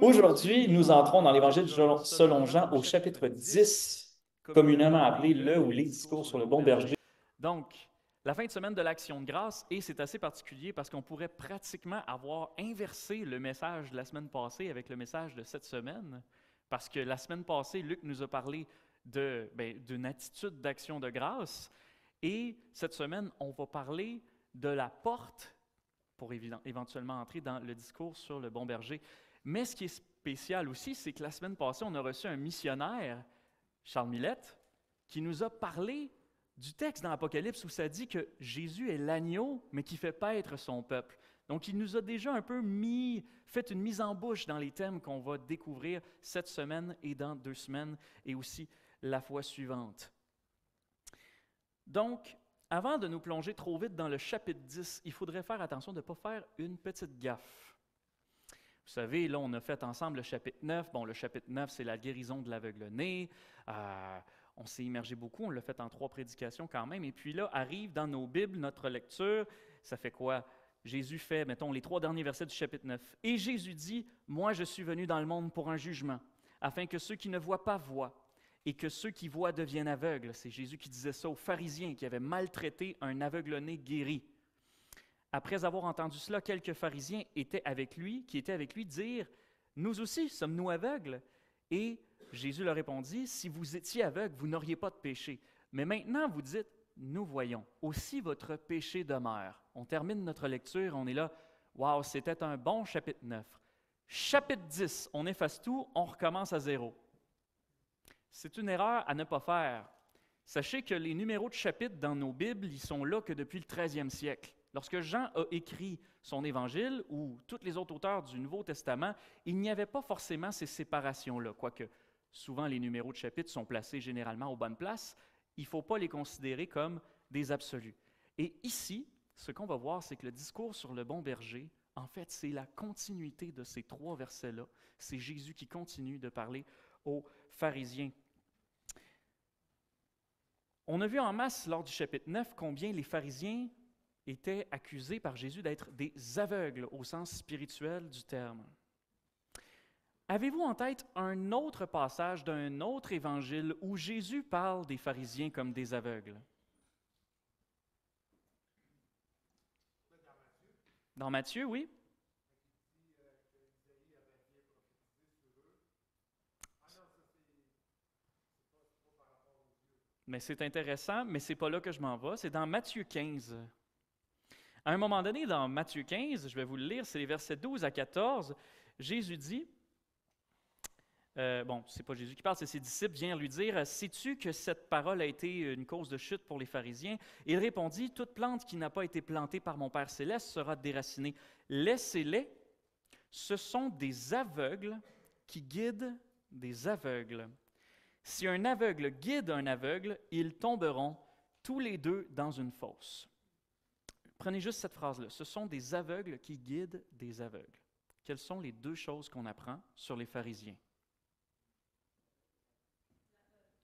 Aujourd'hui, nous entrons dans l'Évangile selon Jean au chapitre 10, communément appelé le ou les discours sur le bon berger. Donc, la fin de semaine de l'Action de grâce, et c'est assez particulier parce qu'on pourrait pratiquement avoir inversé le message de la semaine passée avec le message de cette semaine, parce que la semaine passée, Luc nous a parlé d'une attitude d'action de grâce, et cette semaine, on va parler de la porte pour éventuellement entrer dans le discours sur le bon berger. Mais ce qui est spécial aussi, c'est que la semaine passée, on a reçu un missionnaire, Charles Millette, qui nous a parlé du texte dans l'Apocalypse où ça dit que Jésus est l'agneau, mais qui fait paître son peuple. Donc, il nous a déjà un peu fait une mise en bouche dans les thèmes qu'on va découvrir cette semaine et dans 2 semaines, et aussi la fois suivante. Donc, avant de nous plonger trop vite dans le chapitre 10, il faudrait faire attention de ne pas faire une petite gaffe. Vous savez, là, on a fait ensemble le chapitre 9. Bon, le chapitre 9, c'est la guérison de l'aveugle-né. On s'est immergé beaucoup, on l'a fait en 3 prédications quand même. Et puis là, arrive dans nos Bibles, notre lecture, ça fait quoi? Jésus fait, mettons, les 3 derniers versets du chapitre 9. « Et Jésus dit, « Moi, je suis venu dans le monde pour un jugement, afin que ceux qui ne voient pas voient, et que ceux qui voient deviennent aveugles. » C'est Jésus qui disait ça aux pharisiens qui avaient maltraité un aveugle-né guéri. Après avoir entendu cela, quelques pharisiens qui étaient avec lui, dirent « Nous aussi, sommes-nous aveugles? » Et Jésus leur répondit « Si vous étiez aveugles, vous n'auriez pas de péché. Mais maintenant, vous dites « Nous voyons. Aussi votre péché demeure. » On termine notre lecture, on est là. Wow, c'était un bon chapitre 9. Chapitre 10, on efface tout, on recommence à zéro. C'est une erreur à ne pas faire. Sachez que les numéros de chapitres dans nos Bibles, ils sont là que depuis le 13e siècle. Lorsque Jean a écrit son évangile, ou tous les autres auteurs du Nouveau Testament, il n'y avait pas forcément ces séparations-là, quoique souvent les numéros de chapitres sont placés généralement aux bonnes places, il ne faut pas les considérer comme des absolus. Et ici, ce qu'on va voir, c'est que le discours sur le bon berger, en fait, c'est la continuité de ces 3 versets-là. C'est Jésus qui continue de parler aux pharisiens. On a vu en masse lors du chapitre 9 combien les pharisiens étaient accusés par Jésus d'être des aveugles au sens spirituel du terme. Avez-vous en tête un autre passage d'un autre évangile où Jésus parle des pharisiens comme des aveugles? Dans Matthieu, oui. Mais c'est intéressant, mais ce n'est pas là que je m'en vais. C'est dans Matthieu 15. À un moment donné, dans Matthieu 15, je vais vous le lire, c'est les versets 12 à 14, Jésus dit, c'est pas Jésus qui parle, c'est ses disciples viennent lui dire, « Sais-tu que cette parole a été une cause de chute pour les pharisiens? » Il répondit, « Toute plante qui n'a pas été plantée par mon Père céleste sera déracinée. Laissez-les, ce sont des aveugles qui guident des aveugles. Si un aveugle guide un aveugle, ils tomberont tous les deux dans une fosse. » Prenez juste cette phrase-là. Ce sont des aveugles qui guident des aveugles. Quelles sont les 2 choses qu'on apprend sur les pharisiens?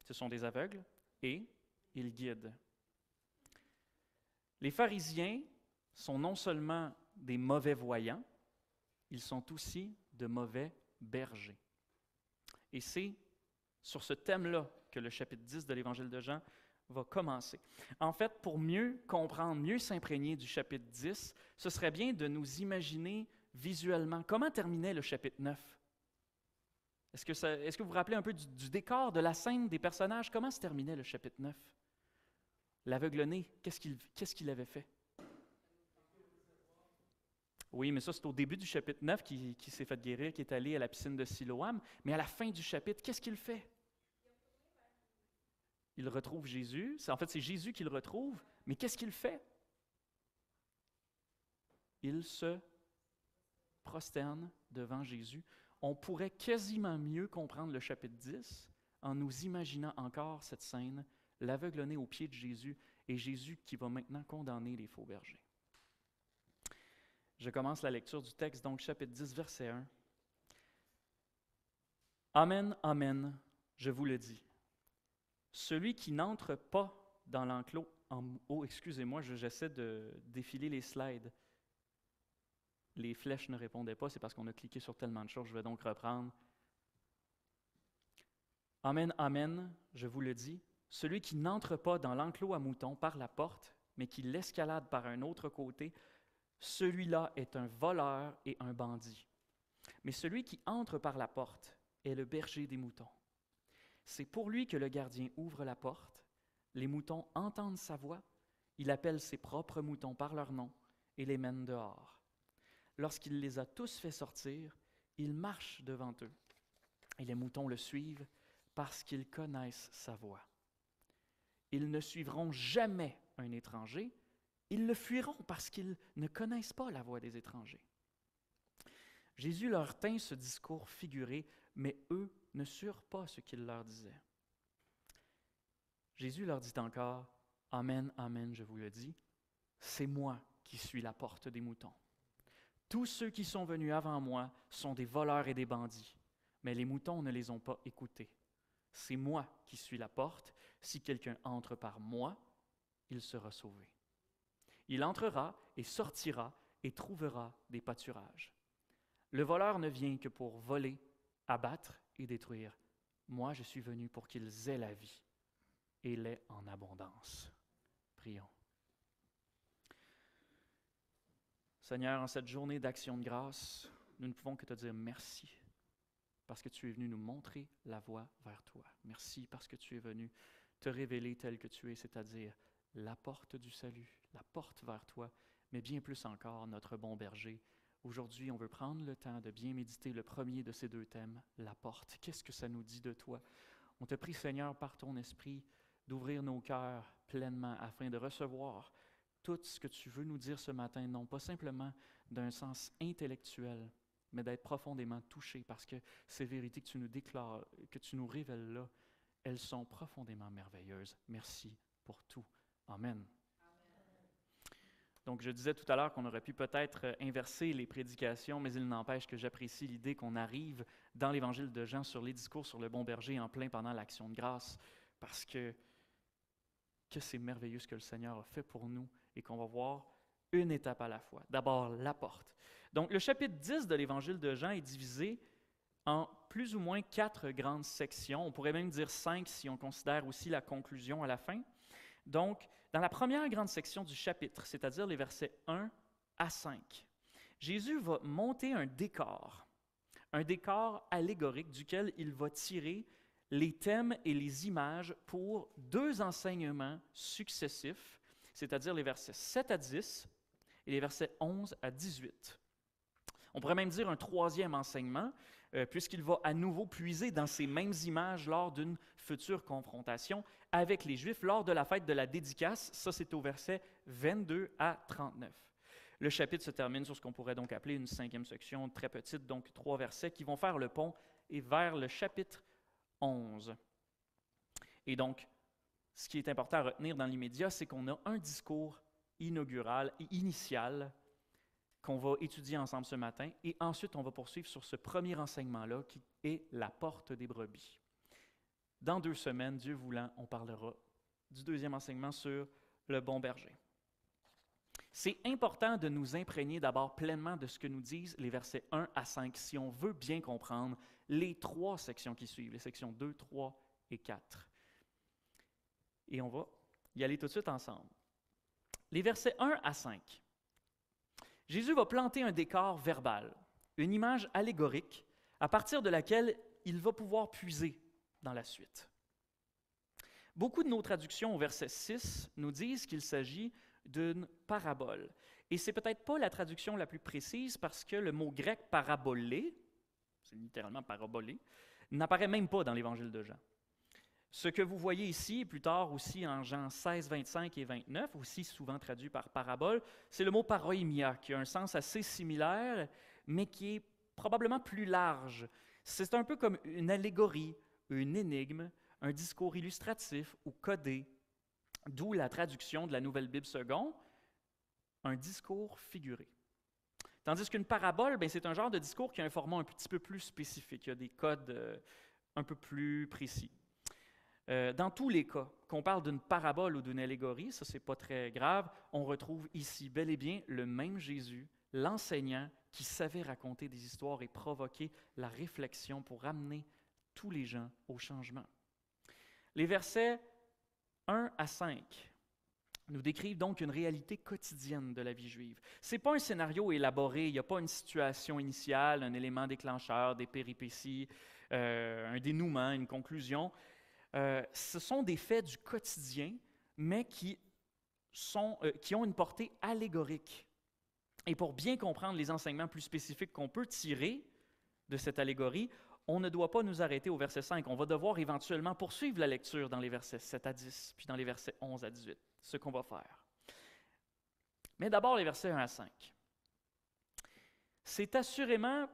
Ce sont des aveugles et ils guident. Les pharisiens sont non seulement des mauvais voyants, ils sont aussi de mauvais bergers. Et c'est sur ce thème-là que le chapitre 10 de l'Évangile de Jean va commencer. En fait, pour mieux comprendre, mieux s'imprégner du chapitre 10, ce serait bien de nous imaginer visuellement comment terminait le chapitre 9. Est-ce que vous vous rappelez un peu du décor, de la scène, des personnages? Comment se terminait le chapitre 9? L'aveugle-né, qu'est-ce qu'il avait fait? Oui, mais ça, c'est au début du chapitre 9 qui s'est fait guérir, qui est allé à la piscine de Siloam. Mais à la fin du chapitre, qu'est-ce qu'il fait? Il retrouve Jésus. En fait, c'est Jésus qui le retrouve. Mais qu'est-ce qu'il fait? Il se prosterne devant Jésus. On pourrait quasiment mieux comprendre le chapitre 10 en nous imaginant encore cette scène, l'aveugle-né aux pieds de Jésus et Jésus qui va maintenant condamner les faux bergers. Je commence la lecture du texte, donc chapitre 10, verset 1. « Amen, amen, je vous le dis. Celui qui n'entre pas dans l'enclos en... » Oh, excusez-moi, j'essaie de défiler les slides. les flèches ne répondaient pas, c'est parce qu'on a cliqué sur tellement de choses. Je vais donc reprendre. Amen, amen, je vous le dis, celui qui n'entre pas dans l'enclos à moutons par la porte, mais qui l'escalade par un autre côté, celui-là est un voleur et un bandit. Mais celui qui entre par la porte est le berger des moutons. C'est pour lui que le gardien ouvre la porte, les moutons entendent sa voix, il appelle ses propres moutons par leur nom et les mène dehors. Lorsqu'il les a tous fait sortir, il marche devant eux, et les moutons le suivent parce qu'ils connaissent sa voix. Ils ne suivront jamais un étranger, ils le fuiront parce qu'ils ne connaissent pas la voix des étrangers. Jésus leur tint ce discours figuré, mais eux ne surent pas ce qu'il leur disait. Jésus leur dit encore, « Amen, amen, je vous le dis, c'est moi qui suis la porte des moutons. Tous ceux qui sont venus avant moi sont des voleurs et des bandits, mais les moutons ne les ont pas écoutés. C'est moi qui suis la porte. Si quelqu'un entre par moi, il sera sauvé. Il entrera et sortira et trouvera des pâturages. Le voleur ne vient que pour voler, abattre et détruire. Moi, je suis venu pour qu'ils aient la vie et l'aient en abondance. » Prions. Seigneur, en cette journée d'action de grâce, nous ne pouvons que te dire merci parce que tu es venu nous montrer la voie vers toi. Merci parce que tu es venu te révéler tel que tu es, c'est-à-dire la porte du salut, la porte vers toi, mais bien plus encore notre bon berger. Aujourd'hui, on veut prendre le temps de bien méditer le premier de ces deux thèmes, la porte. Qu'est-ce que ça nous dit de toi? On te prie, Seigneur, par ton esprit, d'ouvrir nos cœurs pleinement afin de recevoir tout ce que tu veux nous dire ce matin, non pas simplement d'un sens intellectuel, mais d'être profondément touché parce que ces vérités que tu nous déclares, que tu nous révèles là, elles sont profondément merveilleuses. Merci pour tout. Amen. Donc, je disais tout à l'heure qu'on aurait pu peut-être inverser les prédications, mais il n'empêche que j'apprécie l'idée qu'on arrive dans l'Évangile de Jean sur les discours sur le bon berger en plein pendant l'action de grâce, parce que c'est merveilleux ce que le Seigneur a fait pour nous et qu'on va voir une étape à la fois. D'abord, la porte. Donc, le chapitre 10 de l'Évangile de Jean est divisé en plus ou moins 4 grandes sections. On pourrait même dire 5 si on considère aussi la conclusion à la fin. Donc, dans la première grande section du chapitre, c'est-à-dire les versets 1 à 5, Jésus va monter un décor allégorique duquel il va tirer les thèmes et les images pour 2 enseignements successifs, c'est-à-dire les versets 7 à 10 et les versets 11 à 18. On pourrait même dire un 3e enseignement, puisqu'il va à nouveau puiser dans ces mêmes images lors d'une future confrontation avec les Juifs lors de la fête de la dédicace. Ça, c'est au verset 22 à 39. Le chapitre se termine sur ce qu'on pourrait donc appeler une 5e section très petite, donc 3 versets qui vont faire le pont et vers le chapitre 11. Et donc, ce qui est important à retenir dans l'immédiat, c'est qu'on a un discours inaugural et initial qu'on va étudier ensemble ce matin, et ensuite on va poursuivre sur ce premier enseignement-là qui est la porte des brebis. Dans 2 semaines, Dieu voulant, on parlera du 2e enseignement sur le bon berger. C'est important de nous imprégner d'abord pleinement de ce que nous disent les versets 1 à 5 si on veut bien comprendre les 3 sections qui suivent, les sections 2, 3 et 4. Et on va y aller tout de suite ensemble. Les versets 1 à 5. Jésus va planter un décor verbal, une image allégorique, à partir de laquelle il va pouvoir puiser dans la suite. Beaucoup de nos traductions au verset 6 nous disent qu'il s'agit d'une parabole. Et ce n'est peut-être pas la traduction la plus précise parce que le mot grec parabolé, c'est littéralement parabolé, n'apparaît même pas dans l'Évangile de Jean. Ce que vous voyez ici, plus tard aussi en Jean 16, 25 et 29, aussi souvent traduit par parabole, c'est le mot paroïmia, qui a un sens assez similaire, mais qui est probablement plus large. C'est un peu comme une allégorie, une énigme, un discours illustratif ou codé, d'où la traduction de la Nouvelle Bible seconde, un discours figuré. Tandis qu'une parabole, c'est un genre de discours qui a un format un petit peu plus spécifique, il y a des codes un peu plus précis. Dans tous les cas, qu'on parle d'une parabole ou d'une allégorie, ça c'est pas très grave, on retrouve ici bel et bien le même Jésus, l'enseignant qui savait raconter des histoires et provoquer la réflexion pour amener tous les gens au changement. Les versets 1 à 5 nous décrivent donc une réalité quotidienne de la vie juive. Ce n'est pas un scénario élaboré, il n'y a pas une situation initiale, un élément déclencheur, des péripéties, un dénouement, une conclusion. Ce sont des faits du quotidien, mais qui ont une portée allégorique. Et pour bien comprendre les enseignements plus spécifiques qu'on peut tirer de cette allégorie, on ne doit pas nous arrêter au verset 5. On va devoir éventuellement poursuivre la lecture dans les versets 7 à 10, puis dans les versets 11 à 18, ce qu'on va faire. Mais d'abord les versets 1 à 5. C'est assurément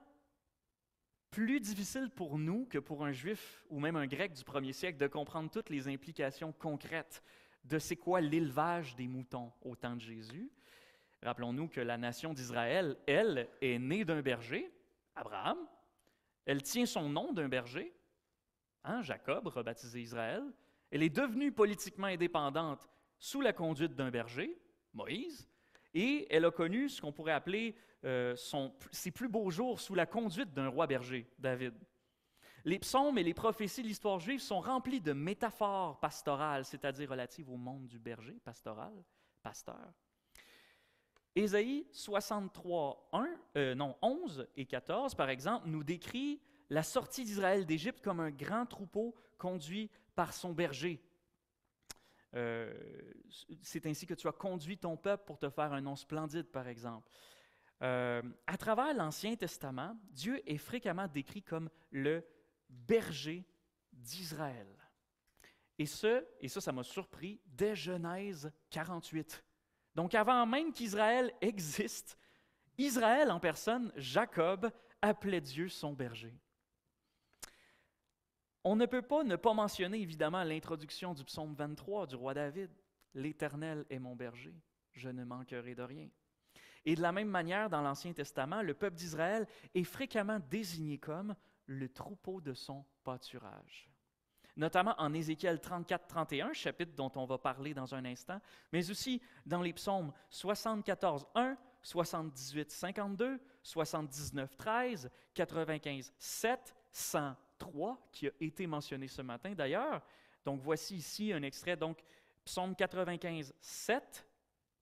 plus difficile pour nous que pour un juif ou même un grec du premier siècle de comprendre toutes les implications concrètes de c'est quoi l'élevage des moutons au temps de Jésus. Rappelons-nous que la nation d'Israël, elle, est née d'un berger, Abraham. Elle tient son nom d'un berger, Jacob, rebaptisé Israël. Elle est devenue politiquement indépendante sous la conduite d'un berger, Moïse, et elle a connu ce qu'on pourrait appeler ses plus beaux jours sous la conduite d'un roi berger, David. Les psaumes et les prophéties de l'histoire juive sont remplis de métaphores pastorales, c'est-à-dire relatives au monde du berger, pastoral, pasteur. Ésaïe 63, 11 et 14, par exemple, nous décrit la sortie d'Israël d'Égypte comme un grand troupeau conduit par son berger. C'est ainsi que tu as conduit ton peuple pour te faire un nom splendide, par exemple. À travers l'Ancien Testament, Dieu est fréquemment décrit comme le berger d'Israël. Et ça m'a surpris dès Genèse 48. Donc, avant même qu'Israël existe, Israël en personne, Jacob, appelait Dieu son berger. On ne peut pas ne pas mentionner évidemment l'introduction du psaume 23 du roi David. « L'Éternel est mon berger, je ne manquerai de rien ». Et de la même manière, dans l'Ancien Testament, le peuple d'Israël est fréquemment désigné comme le troupeau de son pâturage. Notamment en Ézéchiel 34-31, chapitre dont on va parler dans un instant, mais aussi dans les psaumes 74-1, 78-52, 79-13, 95-7, 103, qui a été mentionné ce matin d'ailleurs. Donc voici ici un extrait, donc psaume 95-7,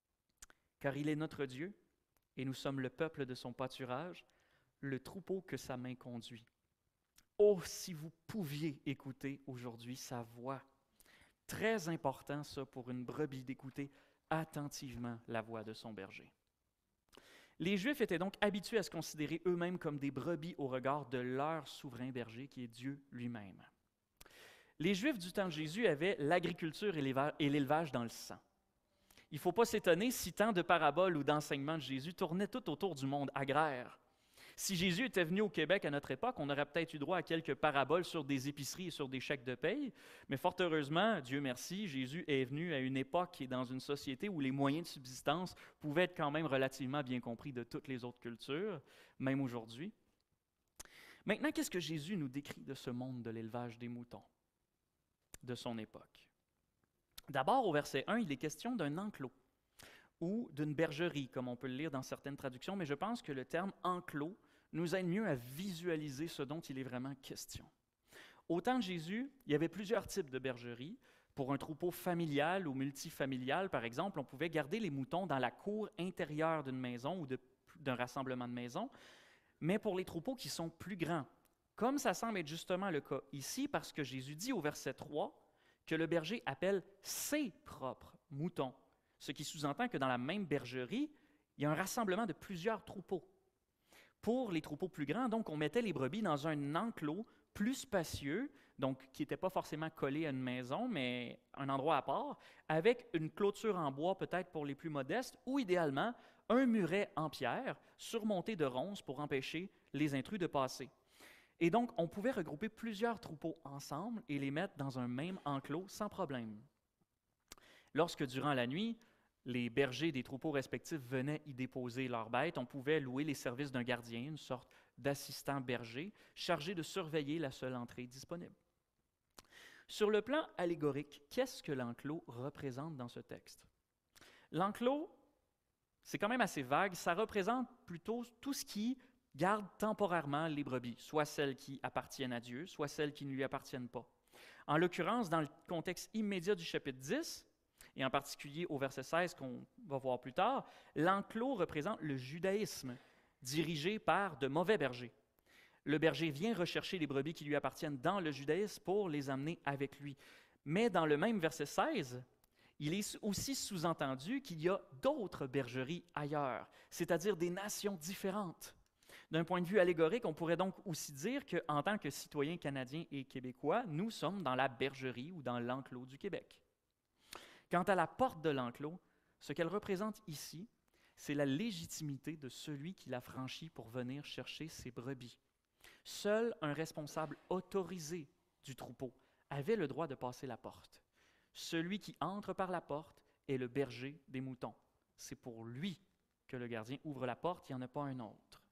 « Car il est notre Dieu, et nous sommes le peuple de son pâturage, le troupeau que sa main conduit. » Oh, si vous pouviez écouter aujourd'hui sa voix. Très important, ça, pour une brebis, d'écouter attentivement la voix de son berger. Les Juifs étaient donc habitués à se considérer eux-mêmes comme des brebis au regard de leur souverain berger, qui est Dieu lui-même. Les Juifs du temps de Jésus avaient l'agriculture et l'élevage dans le sang. Il ne faut pas s'étonner si tant de paraboles ou d'enseignements de Jésus tournaient tout autour du monde agraire. Si Jésus était venu au Québec à notre époque, on aurait peut-être eu droit à quelques paraboles sur des épiceries et sur des chèques de paye, mais fort heureusement, Dieu merci, Jésus est venu à une époque et dans une société où les moyens de subsistance pouvaient être quand même relativement bien compris de toutes les autres cultures, même aujourd'hui. Maintenant, qu'est-ce que Jésus nous décrit de ce monde de l'élevage des moutons de son époque? D'abord, au verset 1, il est question d'un enclos ou d'une bergerie, comme on peut le lire dans certaines traductions, mais je pense que le terme « enclos » nous aide mieux à visualiser ce dont il est vraiment question. Au temps de Jésus, il y avait plusieurs types de bergeries. Pour un troupeau familial ou multifamilial, par exemple, on pouvait garder les moutons dans la cour intérieure d'une maison ou d'un rassemblement de maisons, mais pour les troupeaux qui sont plus grands, comme ça semble être justement le cas ici, parce que Jésus dit au verset 3 que le berger appelle ses propres moutons, ce qui sous-entend que dans la même bergerie, il y a un rassemblement de plusieurs troupeaux. Pour les troupeaux plus grands, donc, on mettait les brebis dans un enclos plus spacieux, donc qui n'était pas forcément collé à une maison, mais un endroit à part, avec une clôture en bois peut-être pour les plus modestes, ou idéalement, un muret en pierre surmonté de ronces pour empêcher les intrus de passer. Et donc, on pouvait regrouper plusieurs troupeaux ensemble et les mettre dans un même enclos sans problème. Lorsque, durant la nuit, les bergers des troupeaux respectifs venaient y déposer leurs bêtes, on pouvait louer les services d'un gardien, une sorte d'assistant berger, chargé de surveiller la seule entrée disponible. Sur le plan allégorique, qu'est-ce que l'enclos représente dans ce texte? L'enclos, c'est quand même assez vague. Ça représente plutôt tout ce qui garde temporairement les brebis, soit celles qui appartiennent à Dieu, soit celles qui ne lui appartiennent pas. En l'occurrence, dans le contexte immédiat du chapitre 10, et en particulier au verset 16 qu'on va voir plus tard, l'enclos représente le judaïsme, dirigé par de mauvais bergers. Le berger vient rechercher les brebis qui lui appartiennent dans le judaïsme pour les amener avec lui. Mais dans le même verset 16, il est aussi sous-entendu qu'il y a d'autres bergeries ailleurs, c'est-à-dire des nations différentes. D'un point de vue allégorique, on pourrait donc aussi dire qu'en tant que citoyens canadiens et québécois, nous sommes dans la bergerie ou dans l'enclos du Québec. Quant à la porte de l'enclos, ce qu'elle représente ici, c'est la légitimité de celui qui l'a franchie pour venir chercher ses brebis. Seul un responsable autorisé du troupeau avait le droit de passer la porte. Celui qui entre par la porte est le berger des moutons. C'est pour lui que le gardien ouvre la porte, il n'y en a pas un autre.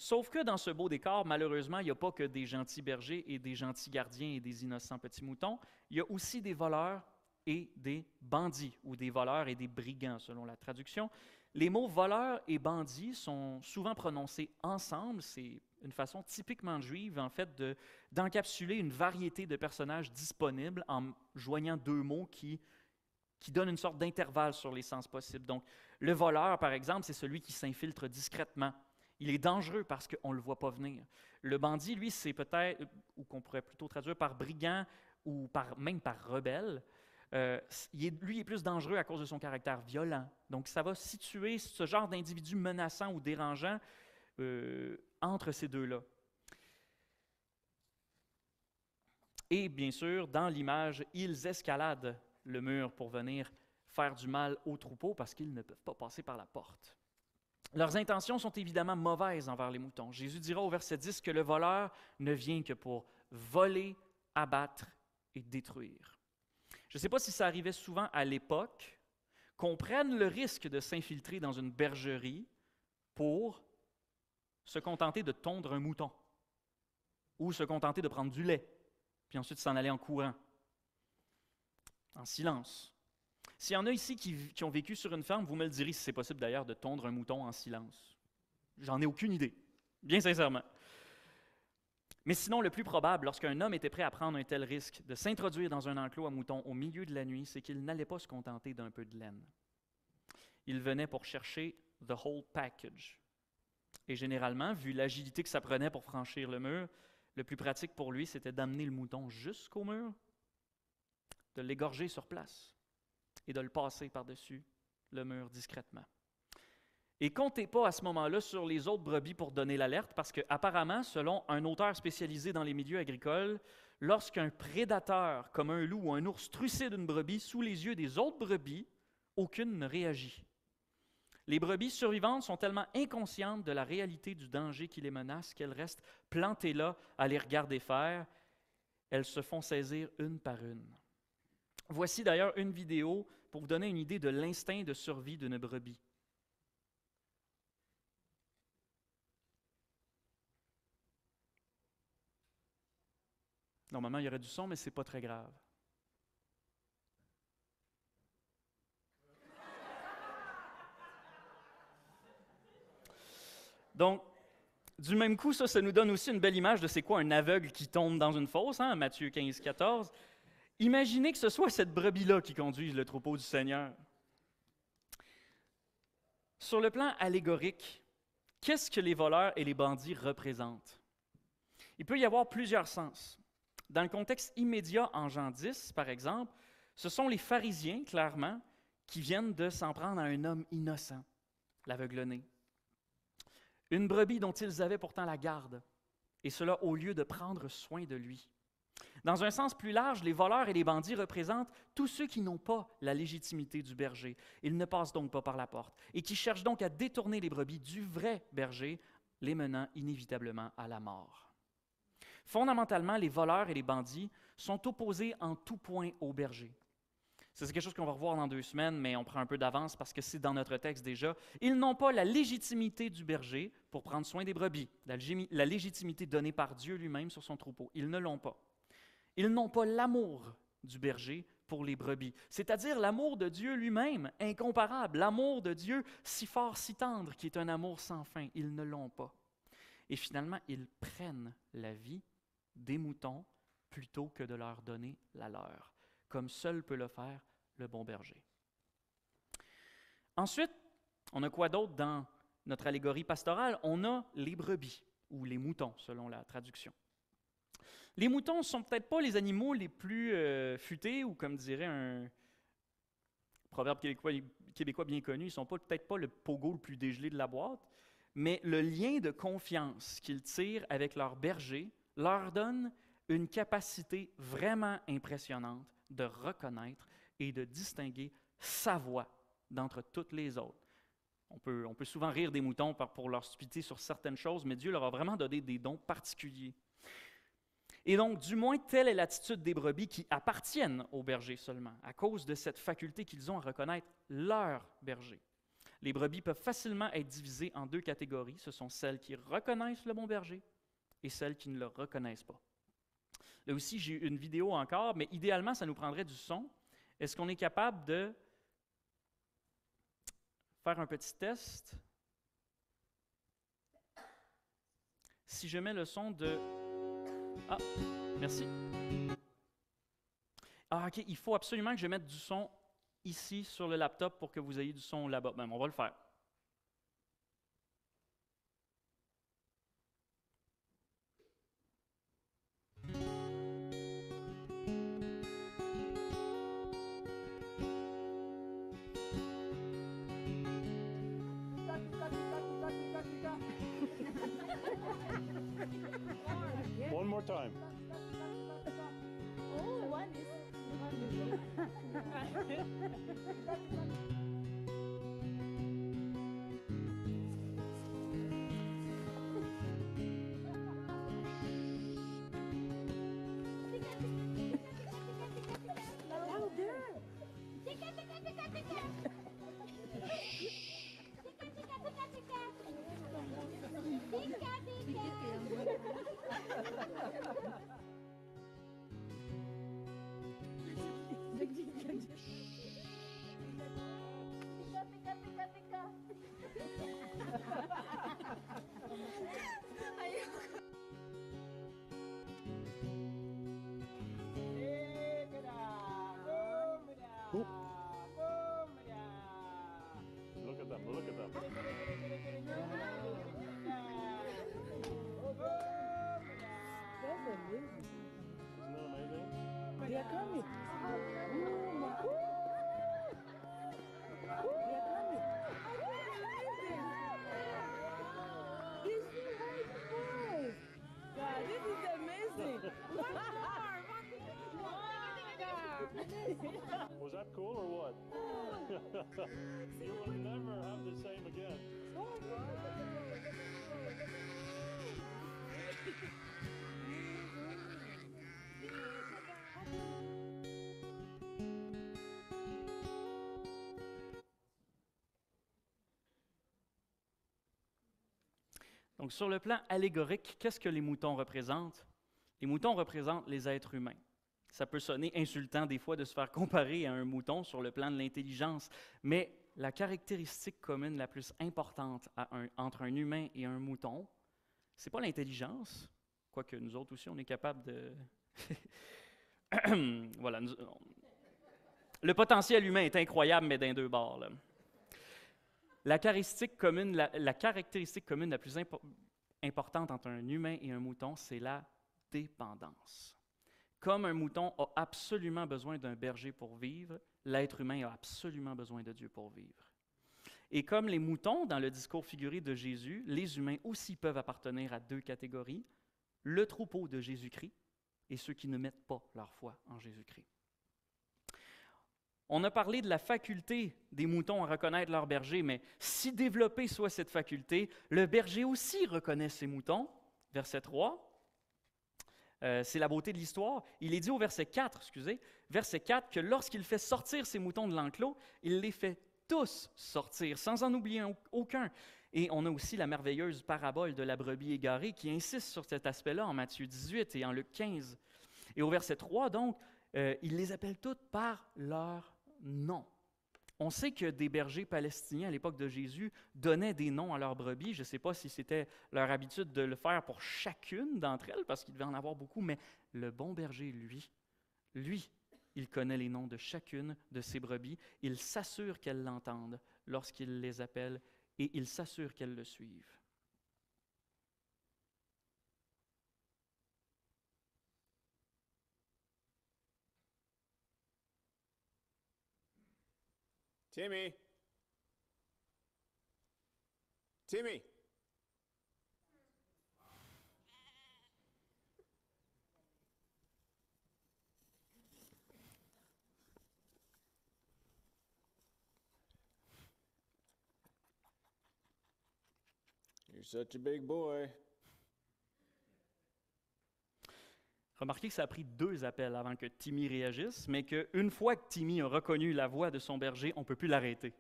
Sauf que dans ce beau décor, malheureusement, il n'y a pas que des gentils bergers et des gentils gardiens et des innocents petits moutons. Il y a aussi des voleurs et des bandits, ou des voleurs et des brigands, selon la traduction. Les mots voleurs et bandits sont souvent prononcés ensemble. C'est une façon typiquement juive, en fait, d'encapsuler une variété de personnages disponibles en joignant deux mots qui donnent une sorte d'intervalle sur les sens possibles. Donc, le voleur, par exemple, c'est celui qui s'infiltre discrètement. Il est dangereux parce qu'on ne le voit pas venir. Le bandit, lui, c'est peut-être, ou qu'on pourrait plutôt traduire par brigand ou même par rebelle. Lui est plus dangereux à cause de son caractère violent. Donc, ça va situer ce genre d'individu menaçant ou dérangeant entre ces deux-là. Et bien sûr, dans l'image, ils escaladent le mur pour venir faire du mal au troupeau parce qu'ils ne peuvent pas passer par la porte. Leurs intentions sont évidemment mauvaises envers les moutons. Jésus dira au verset 10 que le voleur ne vient que pour voler, abattre et détruire. Je ne sais pas si ça arrivait souvent à l'époque qu'on prenne le risque de s'infiltrer dans une bergerie pour se contenter de tondre un mouton ou se contenter de prendre du lait, puis ensuite s'en aller en courant, en silence. S'il y en a ici qui ont vécu sur une ferme, vous me le direz si c'est possible d'ailleurs de tondre un mouton en silence. J'en ai aucune idée, bien sincèrement. Mais sinon, le plus probable, lorsqu'un homme était prêt à prendre un tel risque de s'introduire dans un enclos à moutons au milieu de la nuit, c'est qu'il n'allait pas se contenter d'un peu de laine. Il venait pour chercher the whole package. Et généralement, vu l'agilité que ça prenait pour franchir le mur, le plus pratique pour lui, c'était d'amener le mouton jusqu'au mur, de l'égorger sur place et de le passer par-dessus le mur discrètement. Et comptez pas à ce moment-là sur les autres brebis pour donner l'alerte, parce qu'apparemment, selon un auteur spécialisé dans les milieux agricoles, lorsqu'un prédateur, comme un loup ou un ours, trucide une brebis sous les yeux des autres brebis, aucune ne réagit. Les brebis survivantes sont tellement inconscientes de la réalité du danger qui les menace qu'elles restent plantées là à les regarder faire. Elles se font saisir une par une. Voici d'ailleurs une vidéo pour vous donner une idée de l'instinct de survie d'une brebis. Normalement, il y aurait du son, mais ce n'est pas très grave. Donc, du même coup, ça nous donne aussi une belle image de c'est quoi un aveugle qui tombe dans une fosse, hein, Matthieu 15, 14. Imaginez que ce soit cette brebis-là qui conduise le troupeau du Seigneur. Sur le plan allégorique, qu'est-ce que les voleurs et les bandits représentent? Il peut y avoir plusieurs sens. Dans le contexte immédiat en Jean 10, par exemple, ce sont les pharisiens, clairement, qui viennent de s'en prendre à un homme innocent, l'aveugle-né. Une brebis dont ils avaient pourtant la garde, et cela au lieu de prendre soin de lui. Dans un sens plus large, les voleurs et les bandits représentent tous ceux qui n'ont pas la légitimité du berger. Ils ne passent donc pas par la porte et qui cherchent donc à détourner les brebis du vrai berger, les menant inévitablement à la mort. Fondamentalement, les voleurs et les bandits sont opposés en tout point au berger. C'est quelque chose qu'on va revoir dans 2 semaines, mais on prend un peu d'avance parce que c'est dans notre texte déjà. Ils n'ont pas la légitimité du berger pour prendre soin des brebis, la légitimité donnée par Dieu lui-même sur son troupeau. Ils ne l'ont pas. Ils n'ont pas l'amour du berger pour les brebis, c'est-à-dire l'amour de Dieu lui-même, incomparable, l'amour de Dieu si fort, si tendre, qui est un amour sans fin. Ils ne l'ont pas. Et finalement, ils prennent la vie des moutons plutôt que de leur donner la leur, comme seul peut le faire le bon berger. Ensuite, on a quoi d'autre dans notre allégorie pastorale? On a les brebis, ou les moutons, selon la traduction. Les moutons ne sont peut-être pas les animaux les plus futés, ou comme dirait un proverbe québécois bien connu, ils ne sont peut-être pas le pogo le plus dégelé de la boîte, mais le lien de confiance qu'ils tirent avec leur berger leur donne une capacité vraiment impressionnante de reconnaître et de distinguer sa voix d'entre toutes les autres. On peut souvent rire des moutons pour leur stupidité sur certaines choses, mais Dieu leur a vraiment donné des dons particuliers. Et donc, du moins, telle est l'attitude des brebis qui appartiennent au berger seulement, à cause de cette faculté qu'ils ont à reconnaître leur berger. Les brebis peuvent facilement être divisées en deux catégories. Ce sont celles qui reconnaissent le bon berger et celles qui ne le reconnaissent pas. Là aussi, j'ai une vidéo encore, mais idéalement, ça nous prendrait du son. Est-ce qu'on est capable de faire un petit test? Si je mets le son de... Ah, merci. Ah, OK, il faut absolument que je mette du son ici sur le laptop pour que vous ayez du son là-bas. Même, on va le faire. One more time. Oh, one is. Oop. Look at them, look at them. That's amazing. Isn't that amazing? They are coming. Oh, my. They are coming. This is nice. God, this is amazing. Was that cool or what? You will never have the same again. Donc, sur le plan allégorique, qu'est-ce que les moutons représentent? Les moutons représentent les êtres humains. Ça peut sonner insultant des fois de se faire comparer à un mouton sur le plan de l'intelligence, mais la caractéristique commune la plus importante entre un humain et un mouton, c'est pas l'intelligence, quoique nous autres aussi, on est capable de... Voilà. Le potentiel humain est incroyable, mais d'un deux bords, là. La caractéristique commune la plus importante entre un humain et un mouton, c'est la dépendance. Comme un mouton a absolument besoin d'un berger pour vivre, l'être humain a absolument besoin de Dieu pour vivre. Et comme les moutons, dans le discours figuré de Jésus, les humains aussi peuvent appartenir à deux catégories, le troupeau de Jésus-Christ et ceux qui ne mettent pas leur foi en Jésus-Christ. On a parlé de la faculté des moutons à reconnaître leur berger, mais si développée soit cette faculté, le berger aussi reconnaît ses moutons. Verset 3. C'est la beauté de l'histoire. Il est dit au verset 4, que lorsqu'il fait sortir ses moutons de l'enclos, il les fait tous sortir, sans en oublier aucun. Et on a aussi la merveilleuse parabole de la brebis égarée qui insiste sur cet aspect-là en Matthieu 18 et en Luc 15. Et au verset 3, donc, il les appelle toutes par leur nom. On sait que des bergers palestiniens à l'époque de Jésus donnaient des noms à leurs brebis. Je ne sais pas si c'était leur habitude de le faire pour chacune d'entre elles, parce qu'il devait en avoir beaucoup, mais le bon berger, lui, il connaît les noms de chacune de ses brebis. Il s'assure qu'elles l'entendent lorsqu'il les appelle et il s'assure qu'elles le suivent. Timmy. Timmy. You're such a big boy. Remarquez que ça a pris 2 appels avant que Timmy réagisse, mais qu'une fois que Timmy a reconnu la voix de son berger, on ne peut plus l'arrêter.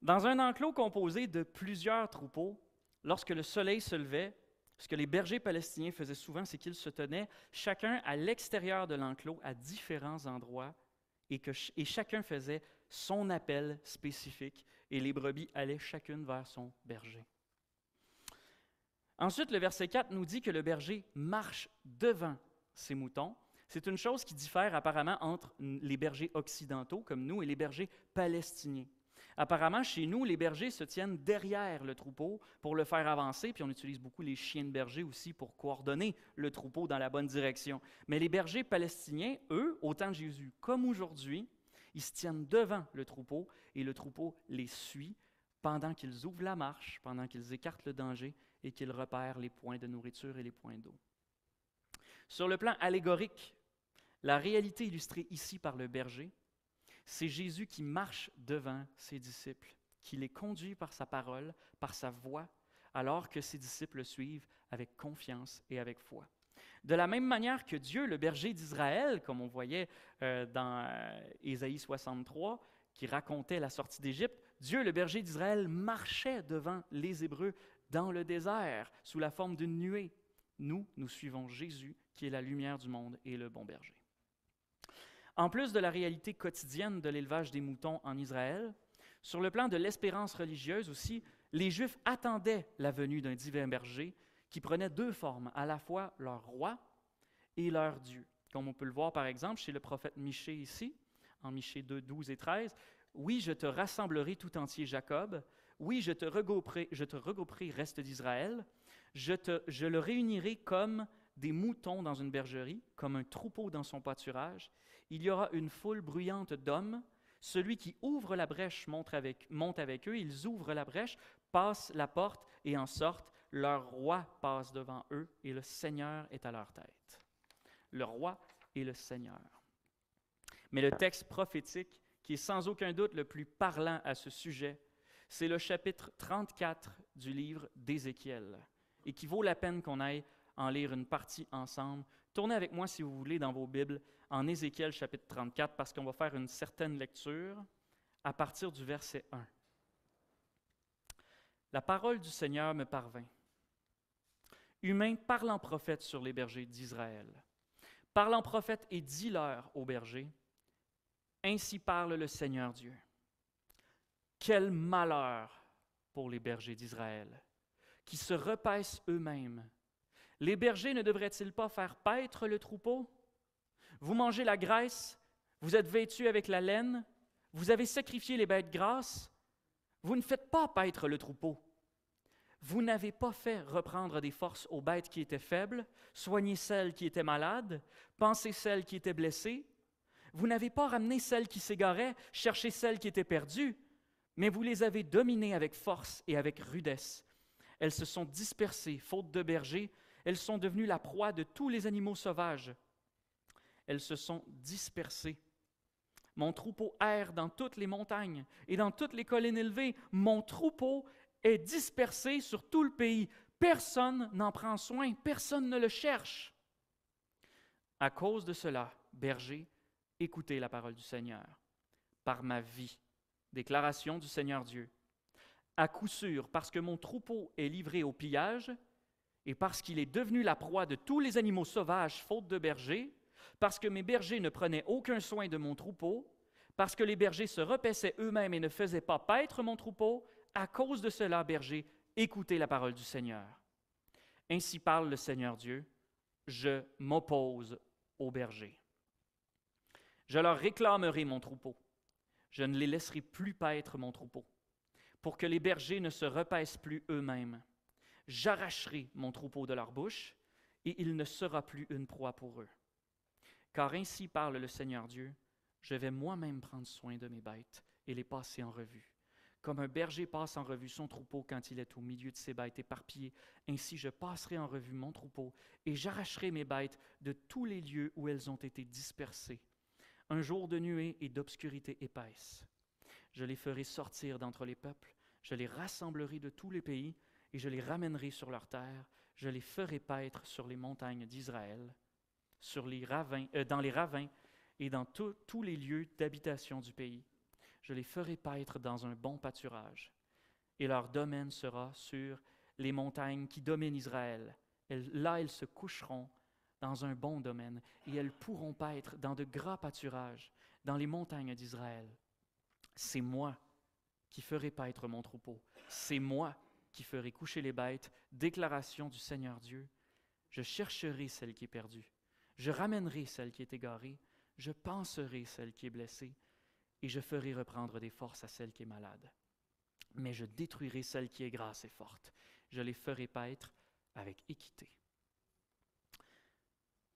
Dans un enclos composé de plusieurs troupeaux, lorsque le soleil se levait, ce que les bergers palestiniens faisaient souvent, c'est qu'ils se tenaient chacun à l'extérieur de l'enclos à différents endroits et chacun faisait son appel spécifique et les brebis allaient chacune vers son berger. Ensuite, le verset 4 nous dit que le berger marche devant ses moutons. C'est une chose qui diffère apparemment entre les bergers occidentaux comme nous et les bergers palestiniens. Apparemment, chez nous, les bergers se tiennent derrière le troupeau pour le faire avancer, puis on utilise beaucoup les chiens de berger aussi pour coordonner le troupeau dans la bonne direction. Mais les bergers palestiniens, eux, au temps de Jésus comme aujourd'hui, ils se tiennent devant le troupeau et le troupeau les suit pendant qu'ils ouvrent la marche, pendant qu'ils écartent le danger et qu'ils repèrent les points de nourriture et les points d'eau. Sur le plan allégorique, la réalité illustrée ici par le berger, c'est Jésus qui marche devant ses disciples, qui les conduit par sa parole, par sa voix, alors que ses disciples le suivent avec confiance et avec foi. De la même manière que Dieu, le berger d'Israël, comme on voyait dans Ésaïe 63, qui racontait la sortie d'Égypte, Dieu, le berger d'Israël, marchait devant les Hébreux dans le désert, sous la forme d'une nuée. Nous suivons Jésus, qui est la lumière du monde et le bon berger. En plus de la réalité quotidienne de l'élevage des moutons en Israël, sur le plan de l'espérance religieuse aussi, les Juifs attendaient la venue d'un divin berger qui prenait 2 formes, à la fois leur roi et leur Dieu. Comme on peut le voir par exemple chez le prophète Michée ici, en Michée 2, 12 et 13, « Oui, je te rassemblerai tout entier, Jacob. Oui, je te regrouperai, reste d'Israël. Je le réunirai comme des moutons dans une bergerie, comme un troupeau dans son pâturage. Il y aura une foule bruyante d'hommes. Celui qui ouvre la brèche monte avec eux. Ils ouvrent la brèche, passent la porte et en sortent. Leur roi passe devant eux et le Seigneur est à leur tête. » Le roi et le Seigneur. Mais le texte prophétique, qui est sans aucun doute le plus parlant à ce sujet, c'est le chapitre 34 du livre d'Ézéchiel, et qui vaut la peine qu'on aille en lire une partie ensemble. Tournez avec moi, si vous voulez, dans vos Bibles, en Ézéchiel chapitre 34, parce qu'on va faire une certaine lecture à partir du verset 1. La parole du Seigneur me parvint. Humain, parle en prophète sur les bergers d'Israël. Parle en prophète et dis-leur aux bergers, ainsi parle le Seigneur Dieu. Quel malheur pour les bergers d'Israël, qui se repaissent eux-mêmes. Les bergers ne devraient-ils pas faire paître le troupeau? Vous mangez la graisse, vous êtes vêtus avec la laine, vous avez sacrifié les bêtes grasses, vous ne faites pas paître le troupeau. Vous n'avez pas fait reprendre des forces aux bêtes qui étaient faibles, soigner celles qui étaient malades, panser celles qui étaient blessées. Vous n'avez pas ramené celles qui s'égaraient, cherché celles qui étaient perdues, mais vous les avez dominées avec force et avec rudesse. Elles se sont dispersées, faute de bergers, elles sont devenues la proie de tous les animaux sauvages. Elles se sont dispersées. Mon troupeau erre dans toutes les montagnes et dans toutes les collines élevées. Mon troupeau est dispersé sur tout le pays. Personne n'en prend soin, personne ne le cherche. À cause de cela, bergers, écoutez la parole du Seigneur. Par ma vie, déclaration du Seigneur Dieu. À coup sûr, parce que mon troupeau est livré au pillage et parce qu'il est devenu la proie de tous les animaux sauvages faute de bergers, Parce que mes bergers ne prenaient aucun soin de mon troupeau, parce que les bergers se repaissaient eux-mêmes et ne faisaient pas paître mon troupeau, à cause de cela, bergers, écoutez la parole du Seigneur. Ainsi parle le Seigneur Dieu, je m'oppose aux bergers. Je leur réclamerai mon troupeau. Je ne les laisserai plus paître mon troupeau, pour que les bergers ne se repaissent plus eux-mêmes. J'arracherai mon troupeau de leur bouche, et il ne sera plus une proie pour eux. Car ainsi parle le Seigneur Dieu, je vais moi-même prendre soin de mes bêtes et les passer en revue. Comme un berger passe en revue son troupeau quand il est au milieu de ses bêtes éparpillées, ainsi je passerai en revue mon troupeau et j'arracherai mes bêtes de tous les lieux où elles ont été dispersées. Un jour de nuée et d'obscurité épaisse. Je les ferai sortir d'entre les peuples, je les rassemblerai de tous les pays et je les ramènerai sur leur terre. Je les ferai paître sur les montagnes d'Israël, dans les ravins et dans tous les lieux d'habitation du pays. Je les ferai paître dans un bon pâturage, et leur domaine sera sur les montagnes qui dominent Israël. Là, elles se coucheront dans un bon domaine, et elles pourront paître dans de gras pâturages, dans les montagnes d'Israël. C'est moi qui ferai paître mon troupeau. C'est moi qui ferai coucher les bêtes. Déclaration du Seigneur Dieu. Je chercherai celle qui est perdue. Je ramènerai celle qui est égarée. Je panserai celle qui est blessée. Et je ferai reprendre des forces à celle qui est malade. Mais je détruirai celle qui est grasse et forte. Je les ferai paître avec équité.